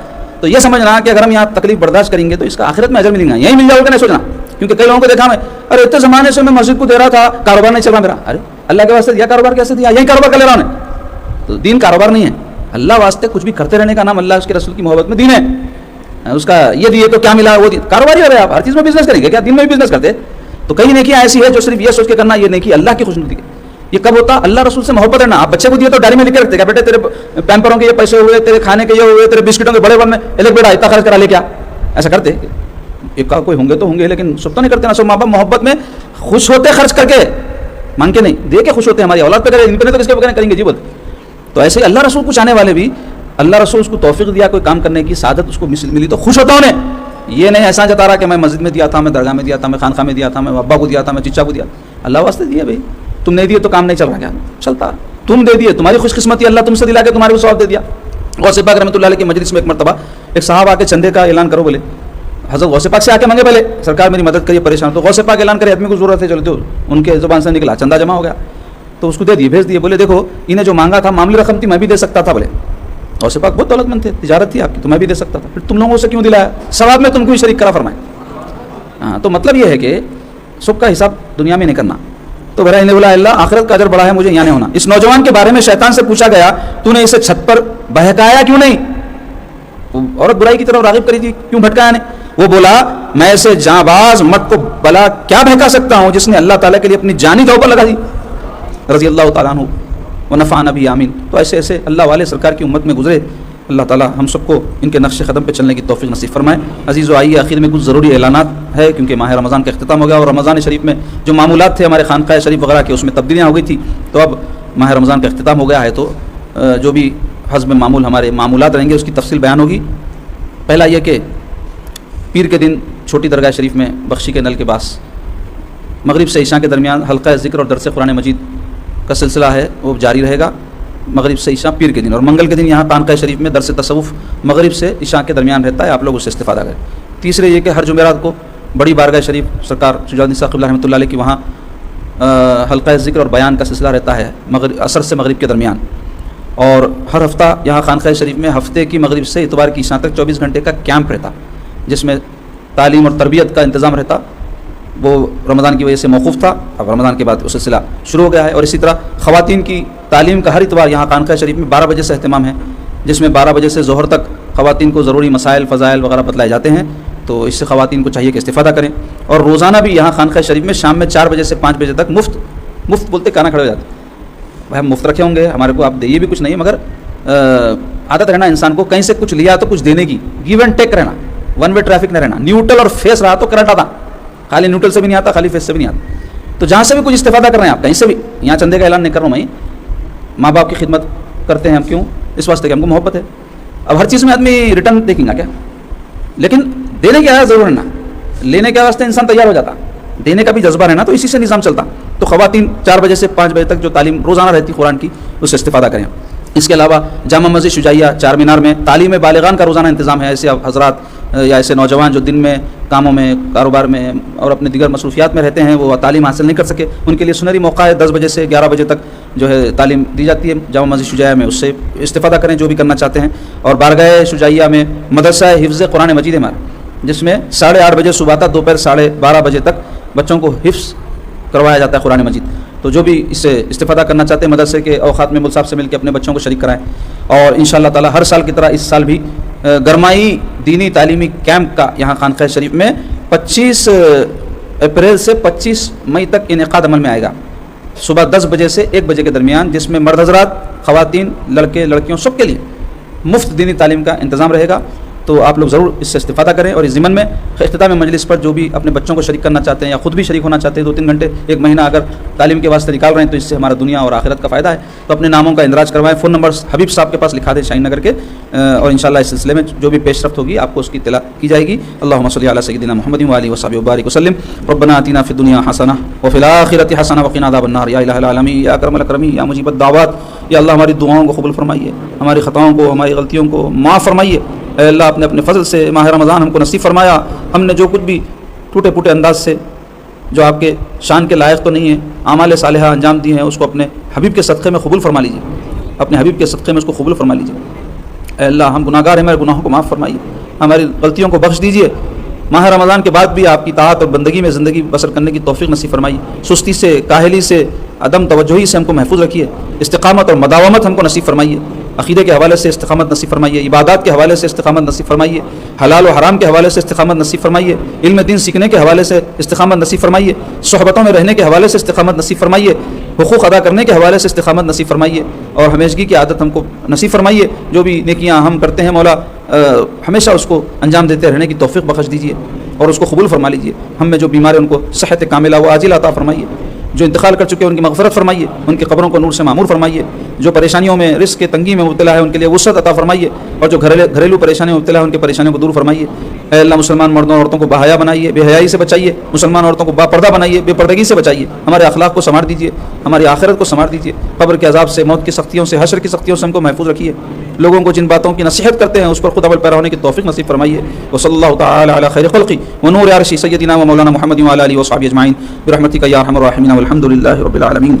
تو یہ سمجھنا کہ اگر ہم یہاں تکلیف برداشت کریں گے تو اس کا آخرت میں اجر ملے گا, یہی مل جاؤ گا نہیں سوچنا. کیونکہ کئی لوگوں کو دیکھا میں, ارے اتنے زمانے سے میں مسجد کو دے رہا تھا, کاروبار نہیں چل رہا میرا. ارے اللہ کے واسطے دیا کاروبار, کیسے دیا, یہی کاروبار کر لے رہا ہوں. تو دین کاروبار نہیں ہے, اللہ واسطے کچھ بھی کرتے رہنے کا نام اللہ اس کے رسول کی محبت میں دین ہے. اس کا یہ دیے تو کیا ملا, وہ کاروبار ہی ہو رہا ہے. آپ ہر چیز میں بزنس کریں گے کیا, دین میں بھی بزنس کرتے. تو کئی نیکیاں ایسی ہے جو صرف یہ سوچ کے کرنا, یہ نیکی اللہ کی خوشنودی ہے. یہ کب ہوتا, اللہ رسول سے محبت ہے نا. آپ بچے کو دیے تو ڈائری میں لکھ کے رکھتے, بیٹے تیرے پیمپروں کے یہ پیسے ہوئے, تیرے کھانے کے یہ ہوئے, تیرے بسکٹوں کے بڑے بڑے میں ایک بیٹا اتنا خرچ کرا لے, کیا ایسا کرتے؟ ایک کا کوئی ہوں گے تو ہوں گے, لیکن سب تو نہیں کرتے نا. سب ماں باپ محبت میں خوش ہوتے خرچ کر کے, مانگ کے نہیں, دے کے خوش ہوتے ہیں. ہماری اولاد پہ کریں, ان پہ نہیں تو کس کے کریں گے جی بولتے. تو ایسے ہی اللہ رسول کو چاہنے والے بھی, اللہ رسول اس کو توفیق دیا کوئی کام کرنے کی, سعادت اس کو ملی تو خوش ہوتا انہیں. یہ نہیں احسان جتا رہا کہ میں مسجد میں دیا تھا, میں درگاہ میں دیا تھا, میں خانقاہ میں دیا تھا, میں ابا کو دیا تھا, میں چچا کو دیا. اللہ واسطے دیے بھائی, تم نہیں دیے تو کام نہیں چل رہا, کیا چلتا. تم دے دیے, تمہاری خوش قسمتی, اللہ تم سے دلا کے تمہارے کو ثواب دے دیا. غوث پاک رحمۃ اللہ علیہ کی مجلس میں ایک مرتبہ ایک صاحب آ کے چندے کا اعلان کرو بولے. حضرت غوث پاک سے آ کے مانگے پہلے, سرکار میری مدد کریے, پریشان. تو غوث پاک اعلان کرے, آدمی کو ضرورت ہے, چلو تو ان کے زبان سے نکلا, چندہ جمع ہو گیا. تو اس کو دے دیے, بھیج دیے. بولے دیکھو انہیں جو مانگا تھا معمولی رقم تھی, میں بھی دے سکتا تھا. بولے غوث پاک بہت دولت مند تھے, تجارت تھی آپ کی, تو میں بھی دے سکتا تھا, پھر تم لوگوں سے کیوں دلایا, ثواب میں تم کو شریک کرا فرمائے. ہاں, تو مطلب یہ ہے کہ سب کا حساب دنیا میں نہیں کرنا. تو میرا انہیں بولا, اللہ آخرت کا اجر بڑا ہے, مجھے یہاں نہیں ہونا. اس نوجوان کے بارے میں شیطان سے پوچھا گیا, تو نے اسے چھت پر بہکایا کیوں نہیں, عورت برائی کی طرف راغب کری تھی, کیوں بھٹکایا نہیں. وہ بولا, میں ایسے جاں باز مرد کو بلا کیا بہکا سکتا ہوں جس نے اللہ تعالیٰ کے لیے اپنی جانی دو پر لگا دی, رضی اللہ تعالیٰ عنہ ونفعنا بھی آمین. تو ایسے ایسے اللہ والے سرکار کی امت میں گزرے. اللہ تعالیٰ ہم سب کو ان کے نقش قدم پہ چلنے کی توفیق نصیب فرمائے. عزیزو آئیے, آخر میں کچھ ضروری اعلانات ہے, کیونکہ ماہ رمضان کا اختتام ہو گیا, اور رمضان شریف میں جو معمولات تھے ہمارے خانقاہ شریف وغیرہ کے, اس میں تبدیلیاں ہو گئی تھی. تو اب ماہ رمضان کا اختتام ہو گیا ہے, تو جو بھی حسب معمول ہمارے معمولات رہیں گے اس کی تفصیل بیان ہوگی. پہلا یہ کہ پیر کے دن چھوٹی درگاہ شریف میں بخشی کے نل کے پاس مغرب سے عشاء کے درمیان حلقہ ذکر اور درس قرآن مجید کا سلسلہ ہے, وہ جاری رہے گا مغرب سے عشاء پیر کے دن. اور منگل کے دن یہاں خانقاہ شریف میں درس تصوف مغرب سے عشاء کے درمیان رہتا ہے, آپ لوگ اس سے استفادہ کریں. تیسرے یہ کہ ہر جمعرات کو بڑی بارگاہ شریف سرکار شجاع الدین صاحب رحمۃ اللہ علیہ کی وہاں حلقہ ذکر اور بیان کا سلسلہ رہتا ہے عصر سے مغرب کے درمیان. اور ہر ہفتہ یہاں خانقاہ شریف میں ہفتے کی مغرب سے اتوار کی عشاء تک 24 گھنٹے کا کیمپ رہتا, جس میں تعلیم اور تربیت کا انتظام رہتا. وہ رمضان کی وجہ سے موقوف تھا, اب رمضان کے بعد وہ سلسلہ شروع ہو گیا ہے. اور اسی طرح خواتین کی تعلیم کا ہر اتوار یہاں خانقاہ شریف میں 12 بجے سے اہتمام ہے, جس میں 12 بجے سے ظہر تک خواتین کو ضروری مسائل فضائل وغیرہ بتلائے جاتے ہیں. تو اس سے خواتین کو چاہیے کہ استفادہ کریں. اور روزانہ بھی یہاں خانقاہ شریف میں شام میں 4 بجے سے 5 بجے تک مفت بولتے کھانا کھڑے ہو جاتے. بھائی ہم مفت رکھے ہوں گے, ہمارے کو آپ دئیے بھی کچھ نہیں, مگر عادت رہنا انسان کو کہیں سے کچھ لیا تو کچھ دینے کی, گیو اینڈ ٹیک رہنا, ون وے ٹریفک نہ رہنا. نیوٹرل اور فیس رہا تو کرنٹ آتا, خالی نیوٹرل سے بھی نہیں آتا, خالی فیس سے بھی نہیں آتا. تو جہاں سے بھی کچھ استفادہ کر رہے ہیں آپ, کہیں سے بھی, یہاں چندے کا اعلان نہیں کر رہا ہوں میں, ماں باپ کی خدمت کرتے ہیں ہم, کیوں, اس واسطے کہ ہم کو محبت ہے. اب ہر چیز میں آدمی ریٹرن دیکھیں گا کیا, لیکن دینے کی عادت ضرور رہنا, لینے کے واسطے انسان تیار ہو جاتا, دینے کا بھی جذبہ رہنا, تو اسی سے نظام چلتا. تو خواتین 4 بجے سے 5 بجے تک جو تعلیم روزانہ رہتی قرآن کی, اس سے استفادہ کریں. اس کے علاوہ جامع مسجد شجاعیہ چار مینار میں تعلیم بالغان کا روزانہ انتظام ہے. ایسے حضرات یا ایسے نوجوان جو دن میں کاموں میں, کاروبار میں اور اپنے دیگر مصروفیات میں رہتے ہیں, وہ تعلیم حاصل نہیں کر سکے, ان کے لیے سنہری موقع ہے. 10 بجے سے 11 بجے تک جو ہے تعلیم دی جاتی ہے جامع مسجد شجاعیہ میں, اس سے استفادہ کریں جو بھی کرنا چاہتے ہیں. اور بارگاہ شجاعیہ میں مدرسہ حفظ قرآن مجید ہمارا, جس میں 8:30 بجے صبح تک دوپہر 12:30 بجے تک بچوں کو حفظ کروایا جاتا ہے قرآن مجید. تو جو بھی اس سے استفادہ کرنا چاہتے ہیں مدرسے کے اوقات میں مول صاحب سے مل کے اپنے بچوں کو شریک کرائیں. اور انشاءاللہ تعالی ہر سال کی طرح اس سال بھی گرمائی دینی تعلیمی کیمپ کا یہاں خانقاہ شریف میں 25 اپریل سے 25 مئی تک انعقاد عمل میں آئے گا, صبح 10 بجے سے 1 بجے کے درمیان, جس میں مرد حضرات, خواتین, لڑکے لڑکیوں سب کے لیے مفت دینی تعلیم کا انتظام رہے گا. تو آپ لوگ ضرور اس سے استفادہ کریں. اور اس ضمن میں اختتام مجلس پر جو بھی اپنے بچوں کو شریک کرنا چاہتے ہیں یا خود بھی شریک ہونا چاہتے ہیں, 2-3 گھنٹے 1 مہینہ اگر تعلیم کے واسطے نکال رہے ہیں, تو اس سے ہمارا دنیا اور آخرت کا فائدہ ہے. تو اپنے ناموں کا اندراج کروائیں. فون نمبر حبیب صاحب کے پاس لکھا دیں شاہین نگر کے, اور انشاءاللہ اس سلسلے میں جو بھی پیش رفت ہوگی آپ کو اس کی اطلاع کی جائے گی. اللہم صلی علی سیدنا محمد و آلہ وصحبہ وبارک وسلم. ربنا آتنا فی الدنیا حسنہ وفی الآخرۃ حسنہ وقنا عذاب النار. یا الہ العالمین یا اکرم الاکرمین یا مجیب الدعوات. یا اللہ ہماری دعاؤں کو قبول فرمائیے, ہماری خطاؤں کو, ہماری غلطیوں کو معاف فرمائیے. اے اللہ اپنے فضل سے ماہ رمضان ہم کو نصیب فرمایا. ہم نے جو کچھ بھی ٹوٹے پھوٹے انداز سے جو آپ کے شان کے لائق تو نہیں ہے، اعمال صالحہ انجام دیے ہیں، اس کو اپنے حبیب کے صدقے میں قبول فرما لیجیے، اپنے حبیب کے صدقے میں اس کو قبول فرما لیجیے۔ اے اللہ ہم گناہ گار ہیں، ہمارے گناہوں کو معاف فرمائیے، ہماری غلطیوں کو بخش دیجیے۔ ماہ رمضان کے بعد بھی آپ کی طاعت اور بندگی میں زندگی بسر کرنے کی توفیق نصیب فرمائیے۔ سستی سے، کاہلی سے، عدم توجہی سے ہم کو محفوظ رکھیے، استقامت اور مداومت ہم کو نصیب فرمائیے، عقیدے کے حوالے سے استقامت نصیب فرمائیے، عبادات کے حوالے سے استقامت نصیب فرمائیے، حلال و حرام کے حوالے سے استقامت نصیب فرمائیے، علم دین سیکھنے کے حوالے سے استقامت نصیب فرمائیے، صحبتوں میں رہنے کے حوالے سے استقامت نصیب فرمائیے، حقوق ادا کرنے کے حوالے سے استقامت نصیب فرمائیے، اور ہمیشگی کی عادت ہم کو نصیب فرمائیے۔ جو بھی نیکیاں ہم کرتے ہیں مولا ہمیشہ اس کو انجام دیتے رہنے کی توفیق بخش دیجیے اور اس کو قبول فرما لیجیے۔ ہم میں جو بیمار ہیں ان کو صحت کاملہ و عاجلہ عطا فرمائیے، جو انتقال کر چکے ہیں ان کی مغفرت فرمائیے، ان کی قبروں کو نور سے معمور فرمائیے، جو پریشانیوں میں، رزق کی تنگی میں مبتلا ہے ان کے لیے وسعت عطا فرمائیے، اور جو گھریلو پریشانیوں میں مبتلا ہے ان کی پریشانیوں کو دور فرمائیے۔ اے اللہ مسلمان مردوں اور عورتوں کو باحیا بنائیے، بے حیائی سے بچائیے، مسلمان عورتوں کو با پردہ بنائیے، بے پردگی سے بچائیے، ہمارے اخلاق کو سنوار دیجیے، ہماری آخرت کو سنوار دیجیے، قبر کے عذاب سے، موت کی سختیوں سے، حشر کی سختیوں سے ہم کو محفوظ رکھیے، لوگوں کو جن باتوں کی نصیحت کرتے ہیں اس پر خود عمل پیرا ہونے کی توفیق نصیب فرمائیے۔ وصلی اللہ تعالی علی خیر خلقی ونور عرشی سیدنا و مولانا محمد وعلی آلہ وصحبہ اجمعین برحمتک یا ارحم الراحمین والحمد للہ رب العالمین۔